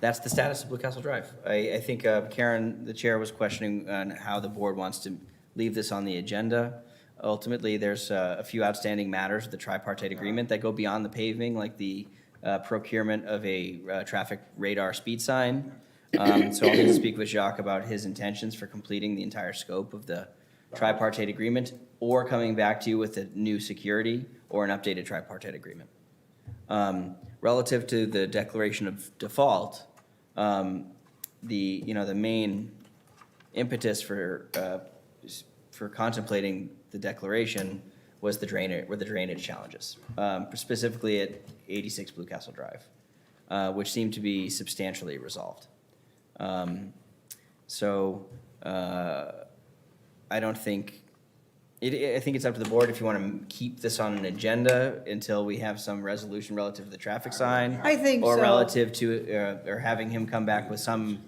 D: That's the status of Blue Castle Drive. I think Karen, the chair, was questioning on how the board wants to leave this on the agenda. Ultimately, there's a few outstanding matters of the tripartite agreement that go beyond the paving, like the procurement of a traffic radar speed sign. So I'll need to speak with Jacques about his intentions for completing the entire scope of the tripartite agreement, or coming back to you with a new security or an updated tripartite agreement. Relative to the declaration of default, the main impetus for contemplating the declaration was the drainage challenges, specifically at 86 Blue Castle Drive, which seemed to be substantially resolved. I don't think, I think it's up to the board if you want to keep this on an agenda until we have some resolution relative to the traffic sign.
A: I think
D: Or
A: so.
D: relative to, or having him come back with some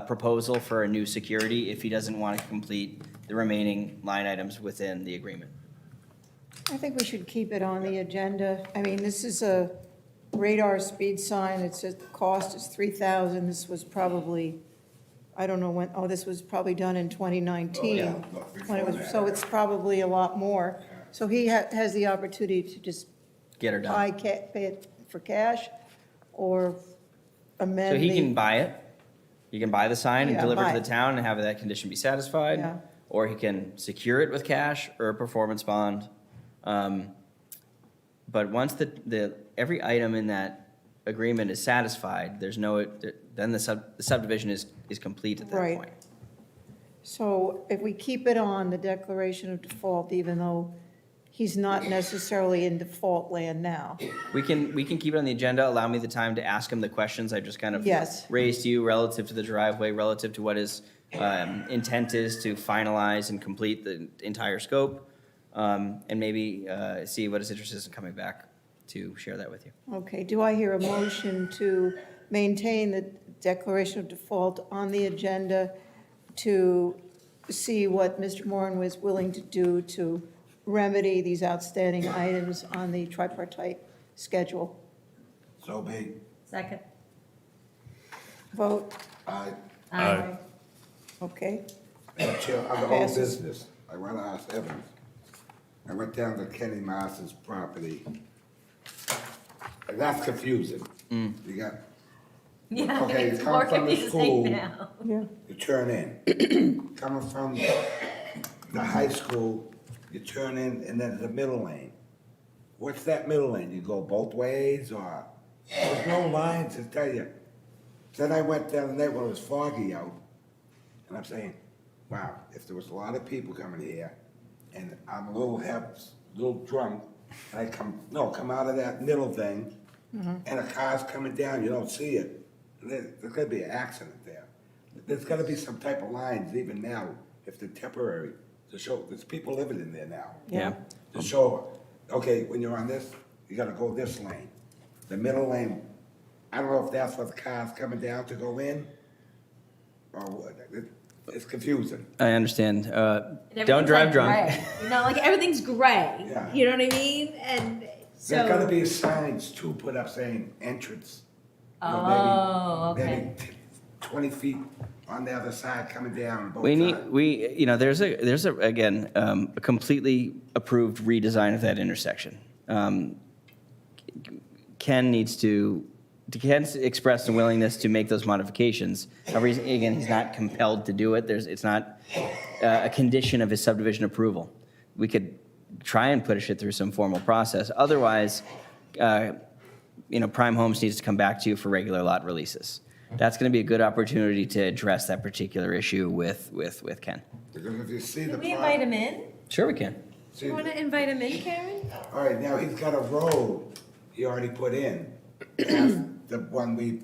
D: proposal for a new security if he doesn't want to complete the remaining line items within the agreement.
A: I think we should keep it on the agenda. I mean, this is a radar speed sign. It says the cost is $3,000. This was probably, I don't know when, this was probably done in 2019.
B: Oh, yeah, look,
A: when it was,
B: before
A: so
B: that.
A: it's probably a lot more. So he has the opportunity to just
D: Get her
A: pay
D: done.
A: it for cash or
D: So
A: amend
D: he can
A: the,
D: buy it. He can buy the sign and
A: Yeah,
D: deliver it
A: buy
D: to
A: it.
D: the town and have that condition be satisfied.
A: Yeah.
D: Or he can secure it with cash or a performance bond. But once every item in that agreement is satisfied, then the subdivision is complete at that
A: Right.
D: point.
A: so if we keep it on the declaration of default, even though he's not necessarily in default land now.
D: We can keep it on the agenda, allow me the time to ask him the questions I just kind of
A: Yes.
D: raised to you relative to the driveway, relative to what his intent is to finalize and complete the entire scope, and maybe see what his interest is in coming back to share that with you.
A: Okay, do I hear a motion to maintain the declaration of default on the agenda to see what Mr. Moran was willing to do to remedy these outstanding items on the tripartite schedule?
B: So be,
E: Second.
A: Vote,
F: Aye.
A: okay?
B: Madam Chair, on the whole
A: Passes.
B: business, I want to ask Evans. I went down to Kenny Mars's property. And that's confusing. You got,
E: Yeah,
B: Okay,
E: it's
B: come
E: more
B: from the school.
E: confusing now.
A: Yeah.
B: you turn in. Coming from the high school, you turn in and then the middle lane. What's that middle lane? You go both ways or? There's no lines to tell you. Then I went down the night when it was foggy out. And I'm saying, wow, if there was a lot of people coming here and I'm a little drunk, and I come out of that middle thing and a car's coming down, you don't see it. There's gonna be an accident there. There's gotta be some type of lines even now, if they're temporary, to show, there's people living in there now.
A: Yeah.
B: To show, okay, when you're on this, you gotta go this lane. The middle lane, I don't know if that's what the car's coming down to go in, or what, it's confusing.
D: I understand.
E: And
D: Don't
E: everything's
D: drive
E: like
D: drunk.
E: gray. You know, like everything's gray.
B: Yeah.
E: You know what I mean? And so.
B: There's gotta be signs too put up saying entrance. You know,
E: Oh,
B: maybe
E: okay.
B: 20 feet on the other side coming down both
D: We
B: sides.
D: there's again, a completely approved redesign of that intersection. Ken's expressed a willingness to make those modifications. However, again, he's not compelled to do it. It's not a condition of his subdivision approval. We could try and push it through some formal process. Otherwise, Prime Homes needs to come back to you for regular lot releases. that's going to be a good opportunity to address that particular issue with Ken.
B: Because if you see the
C: Can we invite
B: problem.
C: him in?
D: Sure we can.
B: See,
C: You wanna invite him in, Karen?
B: all right, now he's got a road he already put in. That's the one we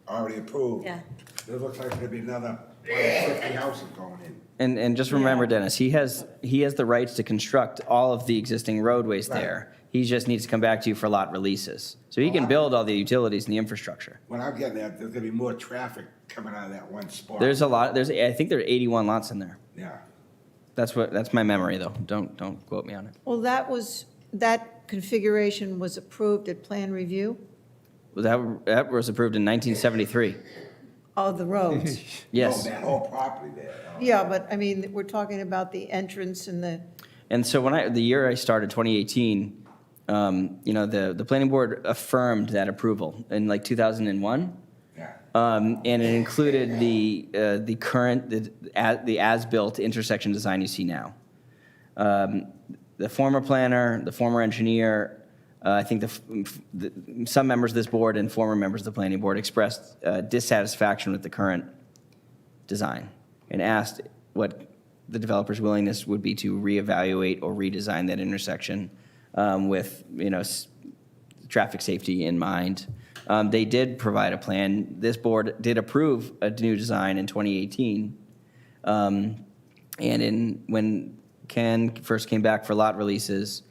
B: already approved.
C: Yeah.
B: It looks like there'll be another 50 houses going in.
D: And just remember, Dennis, he has the rights to construct all of the existing roadways
B: Right.
D: there. He just needs to come back to you for lot releases. So he can build all the utilities and the infrastructure.
B: When I'm getting that, there's gonna be more traffic coming out of that one spot.
D: There's a lot, I think there are 81 lots in there.
B: Yeah.
D: That's my memory, though. Don't quote me on it.
A: Well, that configuration was approved at plan review
D: That was approved in 1973.
A: of the roads.
D: Yes.
B: Oh, that whole property there.
A: Yeah, but I mean, we're talking about the entrance and the,
D: And so the year I started, 2018, the planning board affirmed that approval in like 2001.
B: Yeah.
D: And it included the current, the as-built intersection design you see now. The former planner, the former engineer, I think some members of this board and former members of the planning board expressed dissatisfaction with the current design and asked what the developer's willingness would be to reevaluate or redesign that intersection with, traffic safety in mind. They did provide a plan. This board did approve a new design in 2018. And when Ken first came back for lot releases,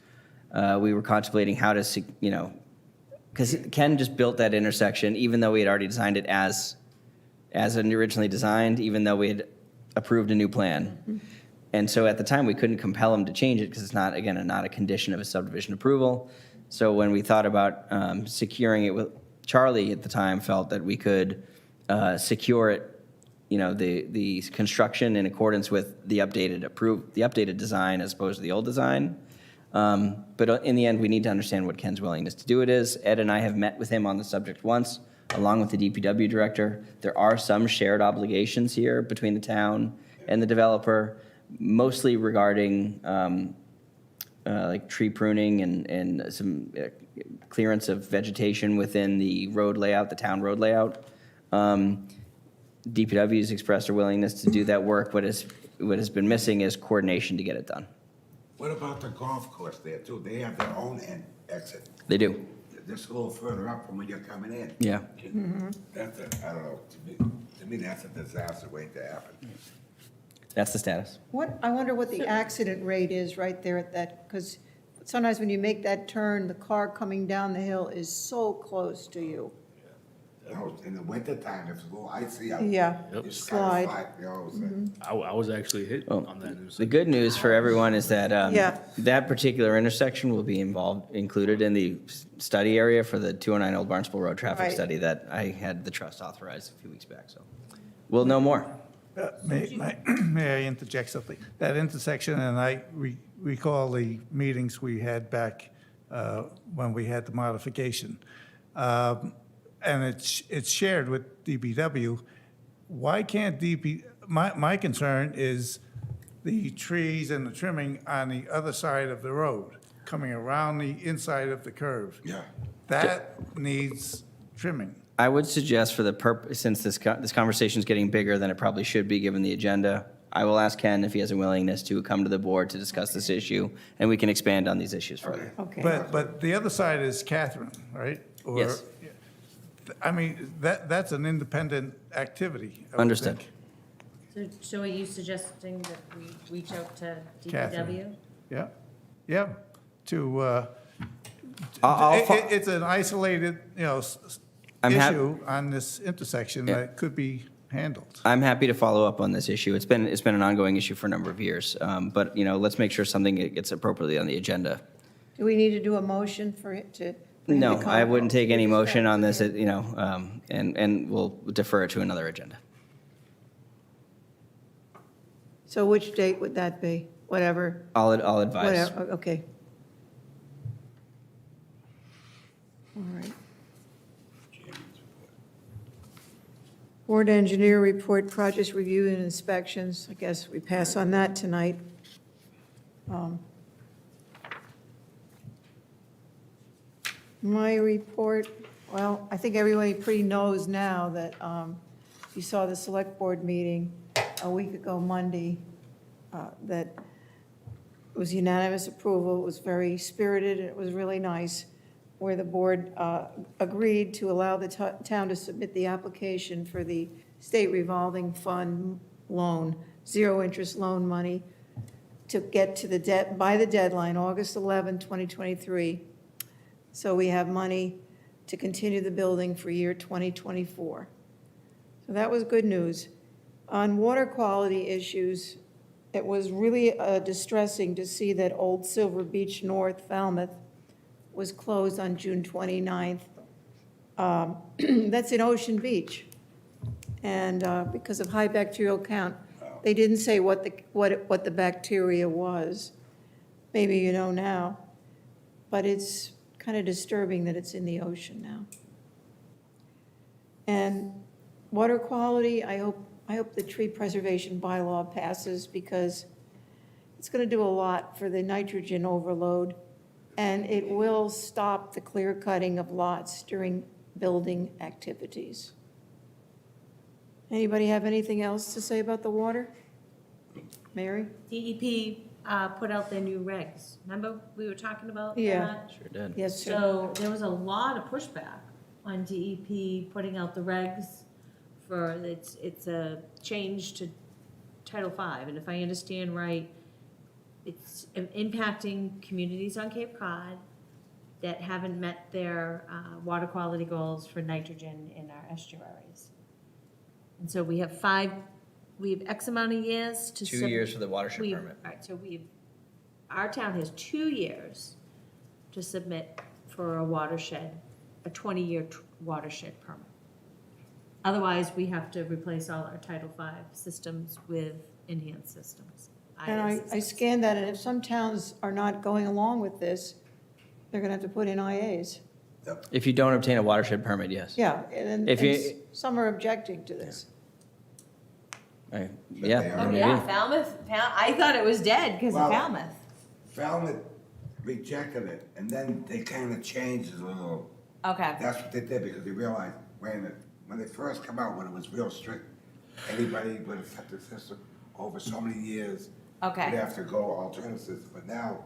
D: we were contemplating how to, because Ken just built that intersection, even though we had already designed it as originally designed, even though we had approved a new plan. And so at the time, we couldn't compel him to change it because it's not, again, not a condition of a subdivision approval. So when we thought about securing it with, Charlie at the time felt that we could secure it, the construction in accordance with the updated design as opposed to the old design. But in the end, we need to understand what Ken's willingness to do it is. Ed and I have met with him on the subject once, along with the DPW director. There are some shared obligations here between the town and the developer, mostly regarding like tree pruning and some clearance of vegetation within the road layout, the town road layout. DPW has expressed a willingness to do that work. What has been missing is coordination to get it done.
B: What about the golf course there too? They have their own exit.
D: They do.
B: Just a little further up from when you're coming in.
D: Yeah.
B: That's I don't know, to me, that's a disaster waiting to happen.
D: That's the status.
A: I wonder what the accident rate is right there at that, because sometimes when you make that turn, the car coming down the hill is so close to you.
B: In the wintertime, if it's a little icy out.
A: Yeah,
B: you just
A: slide.
B: gotta you know what I'm saying?
F: I was actually hit
D: Oh,
F: on that intersection.
D: The good news for everyone is that
A: Yeah.
D: that particular intersection will be included in the study area for the 209 Old Barnstable Road traffic
A: Right.
D: study that I had the trust authorize a few weeks back, so we'll know more.
G: May I interject something? That intersection, and I recall the meetings we had back when we had the modification. And it's shared with DPW. Why can't my concern is the trees and the trimming on the other side of the road, coming around the inside of the curve.
B: Yeah.
G: That needs trimming.
D: I would suggest for the purpose, since this conversation is getting bigger than it probably should be given the agenda, I will ask Ken if he has a willingness to come to the board to discuss this issue, and we can expand on these issues further.
A: okay.
G: But the other side is Catherine, right? Or-
D: Yes.
G: I mean, that's an independent activity. I would
D: Understood.
G: think.
E: So are you suggesting that we reach out to
G: Catherine.
E: DPW?
G: Yeah, yeah,
D: I'll fo-
G: it's an isolated,
D: I'm hap-
G: issue on this intersection
D: Yeah.
G: that could be handled.
D: I'm happy to follow up on this issue. It's been an ongoing issue for a number of years, but let's make sure something gets appropriately on the agenda.
A: Do we need to do a motion for it to? bring
D: No,
A: the
D: I wouldn't take any motion on this,
A: Yeah.
D: and we'll defer it to another agenda.
A: So which date would that be? Whatever,
D: I'll advise.
A: whatever, okay. All right. Board engineer report, projects review and inspections. I guess we pass on that tonight. My report, well, I think everybody pretty knows now that you saw the select board meeting a week ago Monday, that was unanimous approval, it was very spirited, and it was really nice, where the board agreed to allow the town to submit the application for the state revolving fund loan, zero-interest loan money, to get to the debt, by the deadline, August 11, 2023. So we have money to continue the building for year 2024. So that was good news. On water quality issues, it was really distressing to see that Old Silver Beach North, Falmouth, was closed on June 29th. That's in Ocean Beach. And because of high bacterial count, they didn't say what the bacteria was. Maybe you know now. But it's kind of disturbing that it's in the ocean now. And water quality, I hope the tree preservation bylaw passes, because it's going to do a lot for the nitrogen overload, and it will stop the clear cutting of lots during building activities. Anybody have anything else to say about the water? Mary?
E: DEP put out their new regs. Remember, we were talking about that?
A: Yeah.
D: Sure did.
A: Yes, sir.
E: So there was a lot of pushback on DEP putting out the regs for, it's a change to Title V. And if I understand right, it's impacting communities on Cape Cod that haven't met their water quality goals for nitrogen in our estuaries. And so we have X amount of years to.
D: 2 years for the watershed
E: We've-
D: permit.
E: All right, so our town has 2 years to submit for a watershed, a 20-year watershed permit. Otherwise, we have to replace all our Title V systems with enhanced systems.
A: And I
E: systems.
A: scanned that, and if some towns are not going along with this, they're going to have to put in IAs.
D: If you don't obtain a watershed permit, yes.
A: Yeah, and
D: If you-
A: and some are objecting to this.
D: Right.
B: But
D: Yeah,
B: they are-
E: Oh,
D: maybe.
E: yeah, Falmouth, I thought it was dead because of
B: Well-
E: Falmouth.
B: Falmouth rejected it, and then they kind of changed it a little.
E: Okay,
B: That's what they did, because they realized, wait a minute, when they first come out, when it was real strict, anybody with a septic system over so many years would
E: okay.
B: have to go alternative system, but now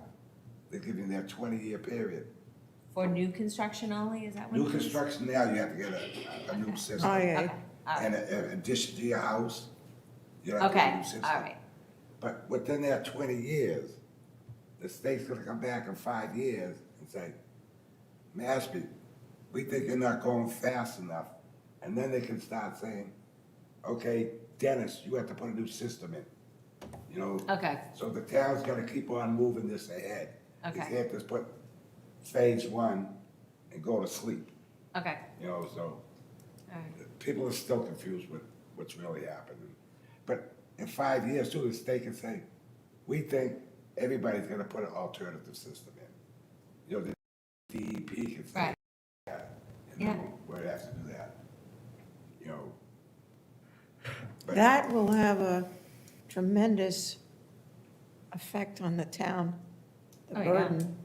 B: they're giving their 20-year period.
E: For new construction only, is that what
B: New
E: it is?
B: construction now, you have to get a new system.
A: IA.
E: Okay, all
B: And
E: right,
B: in addition to your house, you have to get a
E: okay,
B: new system.
E: all right.
B: But within that 20 years, the state's gonna come back in 5 years and say, Mashpee, we think you're not going fast enough. And then they can start saying, okay, Dennis, you have to put a new system in, you know?
E: Okay,
B: So the town's gotta keep on moving this ahead. They
E: Okay.
B: can't just put phase one and go to sleep,
E: okay,
B: you know, so
E: all right.
B: people are still confused with what's really happening. But in 5 years too, the state can say, we think everybody's gonna put an alternative system in. You know, the DEP can say
E: Right.
B: that, and
E: Yeah.
B: then we'd have to do that, you know. But-
A: That will have a tremendous effect on the town, the
E: Oh, yeah.
A: burden.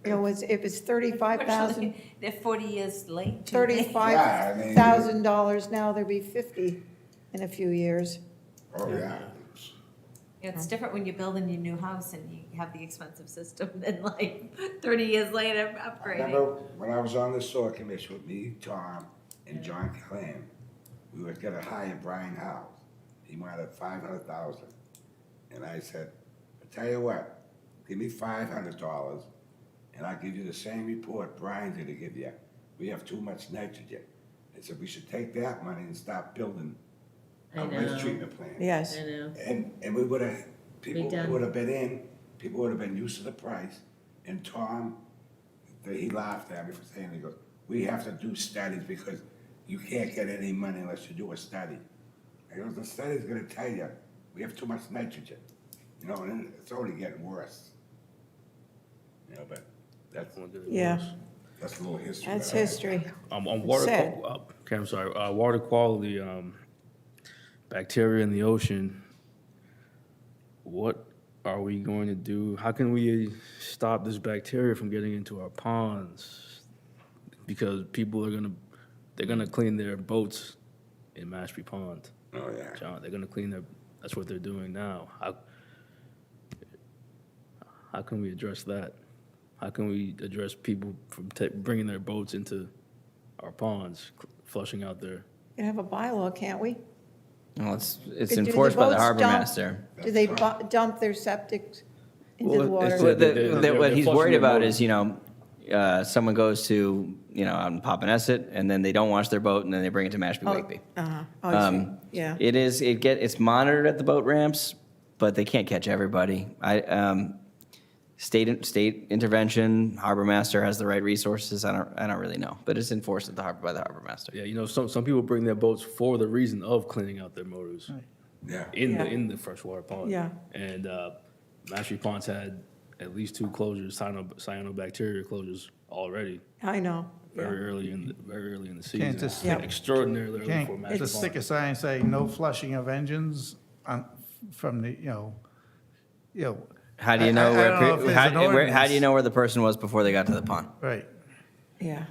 A: You know, if it's $35,000,
E: They're 40 years late. too.
A: $35,000 now, there'll be 50 in a few years.
B: Oh, yeah.
E: It's different when you're building your new house and you have the expensive system than like 30 years later
B: I
E: upgrading.
B: remember when I was on the sewer commission with me, Tom, and John Clam, we were gonna hire Brian House. He wanted 500,000. And I said, I tell you what, give me $500 and I'll give you the same report Brian's gonna give you. We have too much nitrogen. I said, we should take that money and start building a
E: I know.
B: waste treatment plant.
A: Yes.
E: I know.
B: And we would have, people
E: done.
B: would have been in, people would have been used to the price. And Tom, he laughed at me for saying, he goes, we have to do studies because you can't get any money unless you do a study. I goes, the study's gonna tell you, we have too much nitrogen, you know, and it's only getting worse. You know, but that's a
A: Yeah,
B: little history.
A: that's
B: that I have.
A: history.
F: On water,
A: Sad.
F: okay, I'm sorry, water quality, bacteria in the ocean, what are we going to do? How can we stop this bacteria from getting into our ponds? Because people are they're gonna clean their boats in Mashpee Pond.
B: Oh, yeah.
F: John, they're gonna clean their, that's what they're doing now. How can we address that? How can we address people from bringing their boats into our ponds, flushing out their,
A: We can have a bylaw, can't we?
D: Well, it's
A: Do the
D: enforced by the
A: boats
D: harbor
A: dump-
D: master.
A: Do they dump their septic into the
D: Well, it's
A: water?
D: what he's
F: flushing
D: worried
F: their
D: about
F: motor.
D: is, someone goes to, out in Papaneset, and then they don't wash their boat, and then they bring it to Mashpee Wakeby.
A: Uh-huh. Oh, I see. Yeah.
D: It's monitored at the boat ramps, but they can't catch everybody. State intervention, harbor master has the right resources. I don't really know, but it's enforced at the harbor by the harbor master.
F: yeah, some people bring their boats for the reason of cleaning out their motors
B: Yeah.
A: Yeah.
F: in the freshwater pond.
A: Yeah.
F: And Mashpee Pond's had at least 2 closures, cyanobacteria closures already,
A: I know. Yeah.
F: very early in the season.
G: Can't just-
A: Yeah.
F: Extraordinarily early for
G: Can't
F: Mashpee
G: just stick a
F: Pond.
G: sign saying no flushing of engines from the,
D: How do you
G: I-
D: know
G: I don't know if there's an
D: how do you
G: ordinance.
D: know where the person was before they got to the pond?
G: right.
A: Yeah.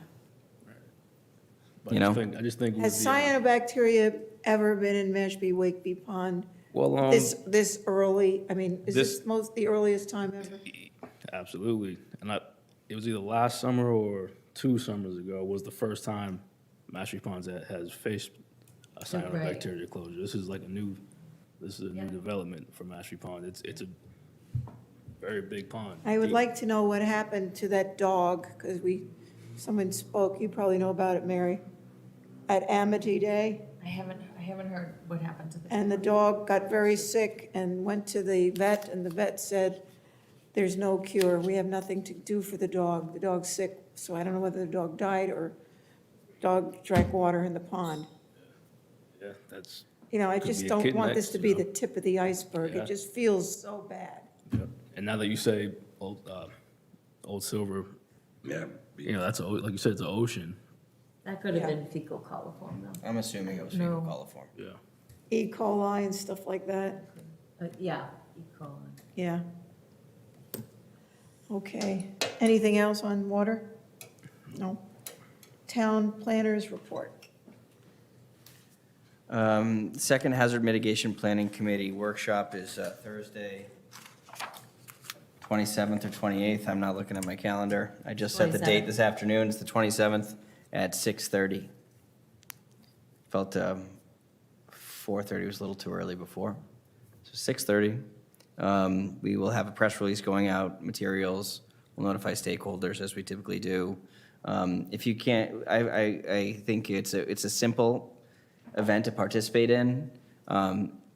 F: But
D: you know?
F: I just think. with
A: Has
F: the,
A: cyanobacteria ever been in Mashpee Wakeby Pond
F: Well,
A: this early? I mean, is
F: this-
A: this the earliest time ever?
F: absolutely. And it was either last summer or 2 summers ago was the first time Mashpee Ponds has faced a cyanobacteria closure. This is a new development for Mashpee Pond. It's a very big pond.
A: I would
F: Deep.
A: like to know what happened to that dog, because someone spoke, you probably know about it, Mary, at Amity Day,
E: I haven't heard what happened to the.
A: and the dog got very sick and went to the vet, and the vet said, there's no cure, we have nothing to do for the dog's sick, so I don't know whether the dog died or dog drank water in the pond.
F: Yeah, that's,
A: I
F: Could
A: just
F: be a
A: don't
F: kid
A: want
F: next,
A: this to be
F: you
A: the
F: know.
A: tip of the iceberg,
F: Yeah.
A: it just feels so bad.
F: yeah. And now that you say Old Silver,
B: Yeah.
F: that's, like you said, it's an ocean.
E: That could have
A: Yeah.
E: been fecal coliform though.
D: I'm assuming it was
E: No.
D: fecal coliform.
F: Yeah.
A: E. coli and stuff like that,
E: Yeah, E. coli.
A: yeah. Okay, anything else on water? No. Town planners report.
D: Second Hazard Mitigation Planning Committee workshop is Thursday, 27th or 28th. I'm not looking at my calendar. I just set the date
E: 27th.
D: this afternoon. It's the 27th at 6:30. Felt 4:30 was a little too early before. So 6:30. We will have a press release going out, materials. We'll notify stakeholders as we typically do. If you can't, I think it's a simple event to participate in.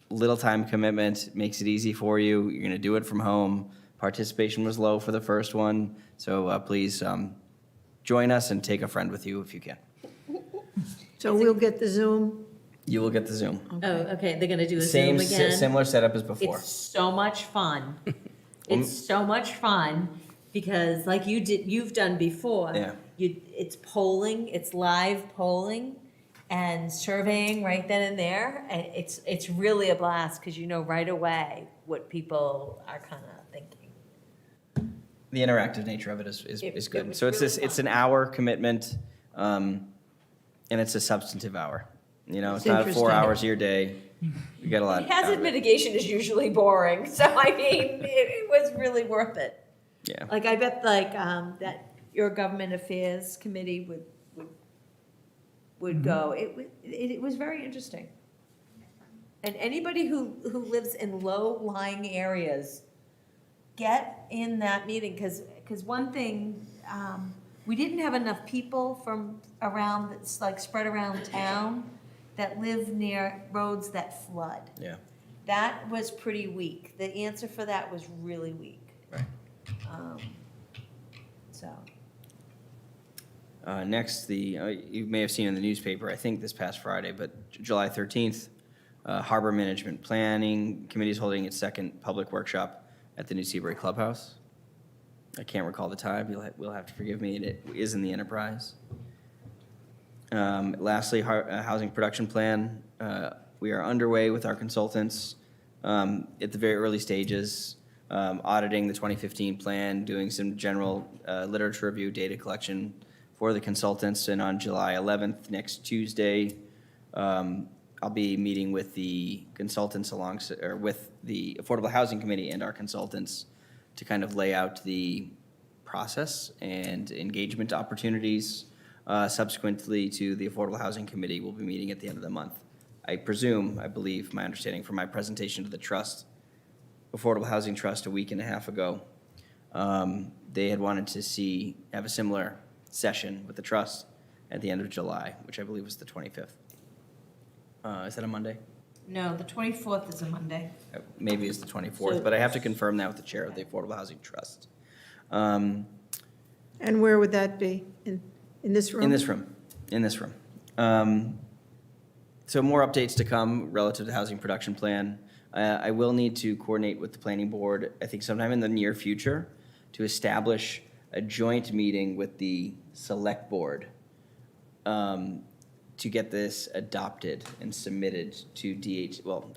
D: Little time commitment, makes it easy for you. You're going to do it from home. Participation was low for the first one, so please join us and take a friend with you if you can.
A: So we'll get the Zoom.
D: You will get the Zoom.
E: Oh, okay, they're gonna do a
D: Same,
E: Zoom again?
D: similar setup as before.
E: It's so much fun. It's so much fun because like you've done before.
D: Yeah.
E: It's polling, it's live polling and surveying right then and there. And it's really a blast because you know right away what people are kind of thinking.
D: The interactive nature of it is
E: It
D: good.
E: was
D: So it's
E: really
D: it's
E: fun.
D: an hour commitment, and it's a substantive hour. It's not
A: interesting.
D: 4 hours of your day. You get a lot out
E: Hazard
D: of it.
E: mitigation is usually boring, so I mean, it was really worth it.
D: Yeah.
E: Like, I bet that your government affairs committee would go. It was very interesting. And anybody who lives in low-lying areas, get in that meeting, because one thing, we didn't have enough people from around, that's like spread around town, that live near roads that flood.
D: Yeah.
E: That was pretty weak. The answer for that was really weak.
D: Right.
E: So,
D: Next, you may have seen in the newspaper, I think this past Friday, but July 13th, Harbor Management Planning Committee is holding its second public workshop at the New Seabury Clubhouse. I can't recall the time. You'll have to forgive me. It is in the Enterprise. Lastly, Housing Production Plan. We are underway with our consultants at the very early stages, auditing the 2015 plan, doing some general literature review, data collection for the consultants. And on July 11th, next Tuesday, I'll be meeting with the consultants or with the Affordable Housing Committee and our consultants to kind of lay out the process and engagement opportunities. Subsequently to the Affordable Housing Committee, we'll be meeting at the end of the month. I believe, my understanding from my presentation to the trust, Affordable Housing Trust, a week and a half ago, they had wanted to have a similar session with the trust at the end of July, which I believe was the 25th. Is that a Monday?
C: No, the 24th is a Monday.
D: Maybe it's the 24th, but I have to confirm that with the chair of the Affordable Housing Trust.
A: And where would that be? In this room?
D: In this room. So more updates to come relative to the housing production plan. I will need to coordinate with the planning board, I think sometime in the near future, to establish a joint meeting with the select board to get this adopted and submitted to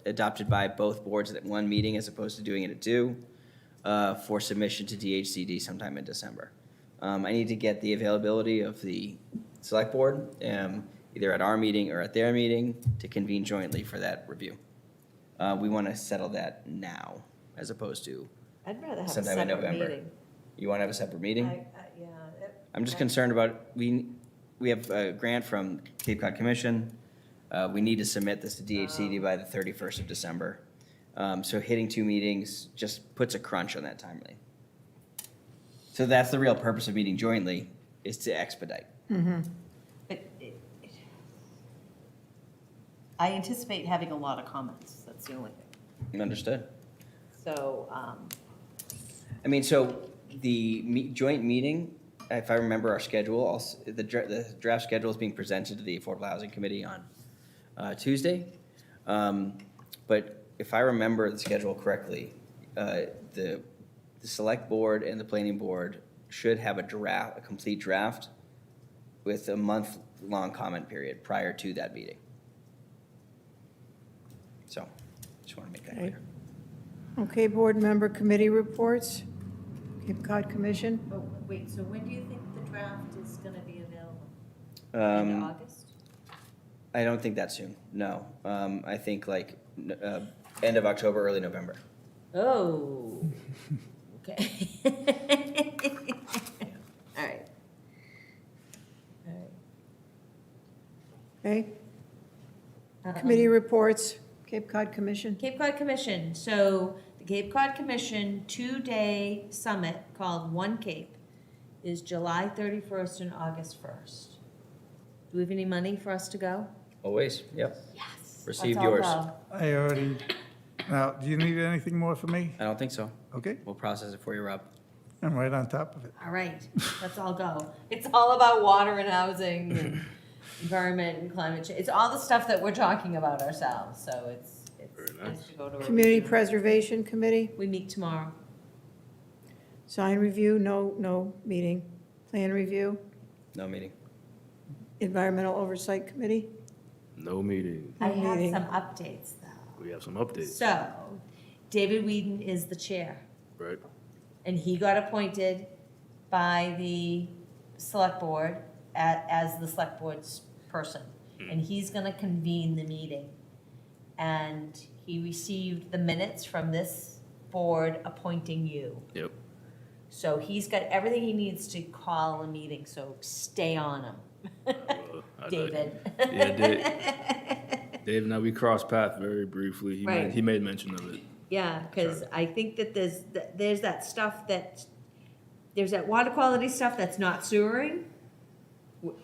D: adopted by both boards at one meeting as opposed to doing it at two, for submission to DHCD sometime in December. I need to get the availability of the select board, either at our meeting or at their meeting, to convene jointly for that review. We want to settle that now, as opposed to,
E: I'd rather have a
D: Sometime in
E: separate
D: November.
E: meeting.
D: you want to have a separate meeting?
E: Yeah.
D: I'm just concerned about, we have a grant from Cape Cod Commission. We need to submit this to DHCD by the 31st of December. So hitting two meetings just puts a crunch on that timeline. So that's the real purpose of meeting jointly, is to expedite.
C: But I anticipate having a lot of comments, that's the only thing.
D: Understood?
C: So,
D: I mean, so the joint meeting, if I remember our schedule, the draft schedule is being presented to the Affordable Housing Committee on Tuesday. But if I remember the schedule correctly, the select board and the planning board should have a complete draft with a month-long comment period prior to that meeting. So, just want to make that
A: Okay.
D: clear.
A: Okay, board member committee reports, Cape Cod Commission.
C: oh, wait, so when do you think the draft is gonna be available? In August?
D: I don't think that soon, no. I think like end of October, early November.
C: Oh, okay. All right. All right.
A: Okay, committee reports, Cape Cod Commission.
C: Cape Cod Commission, so the Cape Cod Commission two-day summit called One Cape is July 31st and August 1st. Do we have any money for us to go?
D: Always, yep.
C: Yes.
D: Received
C: Let's all
D: yours.
C: go.
G: I already, now, do you need anything more from me?
D: I don't think so.
G: Okay,
D: We'll process it for you, Rob.
G: I'm right on top of it.
C: All right, let's all go. It's all about water and housing and environment and climate change. It's all the stuff that we're talking about ourselves, so it's
F: Very
C: nice
F: nice.
C: to go to. a
A: Community
C: regional.
A: Preservation Committee,
C: We meet tomorrow.
A: sign review, no meeting. Plan review,
D: No meeting.
A: Environmental Oversight Committee.
F: No meeting.
C: I have
A: Meeting.
C: some updates though.
F: We have some updates,
C: So, David Whedon is the chair,
F: right?
C: and he got appointed by the select board as the select board's person. And he's gonna convene the meeting. And he received the minutes from this board appointing you.
F: Yep.
C: So he's got everything he needs to call a meeting, so stay on him,
F: I
C: David.
F: Yeah, Dave and I, we crossed paths very briefly.
C: Right.
F: He made mention of it.
C: Yeah, because I think that there's that stuff there's that water quality stuff that's not sewering.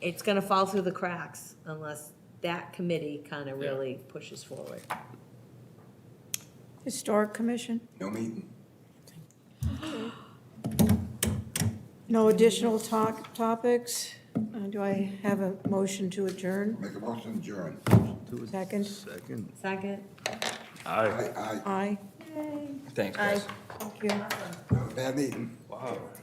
C: It's gonna fall through the cracks unless that committee kind of really pushes forward.
A: Historic Commission,
B: No meeting.
A: no additional topics. Do I have a motion to adjourn?
B: Make a motion to adjourn.
A: Second?
F: Second.
C: Second?
F: Aye.
B: Aye,
A: Aye.
D: Thanks,
C: Aye.
D: guys.
A: Thank you.
B: aye. Bad meeting.
F: Wow.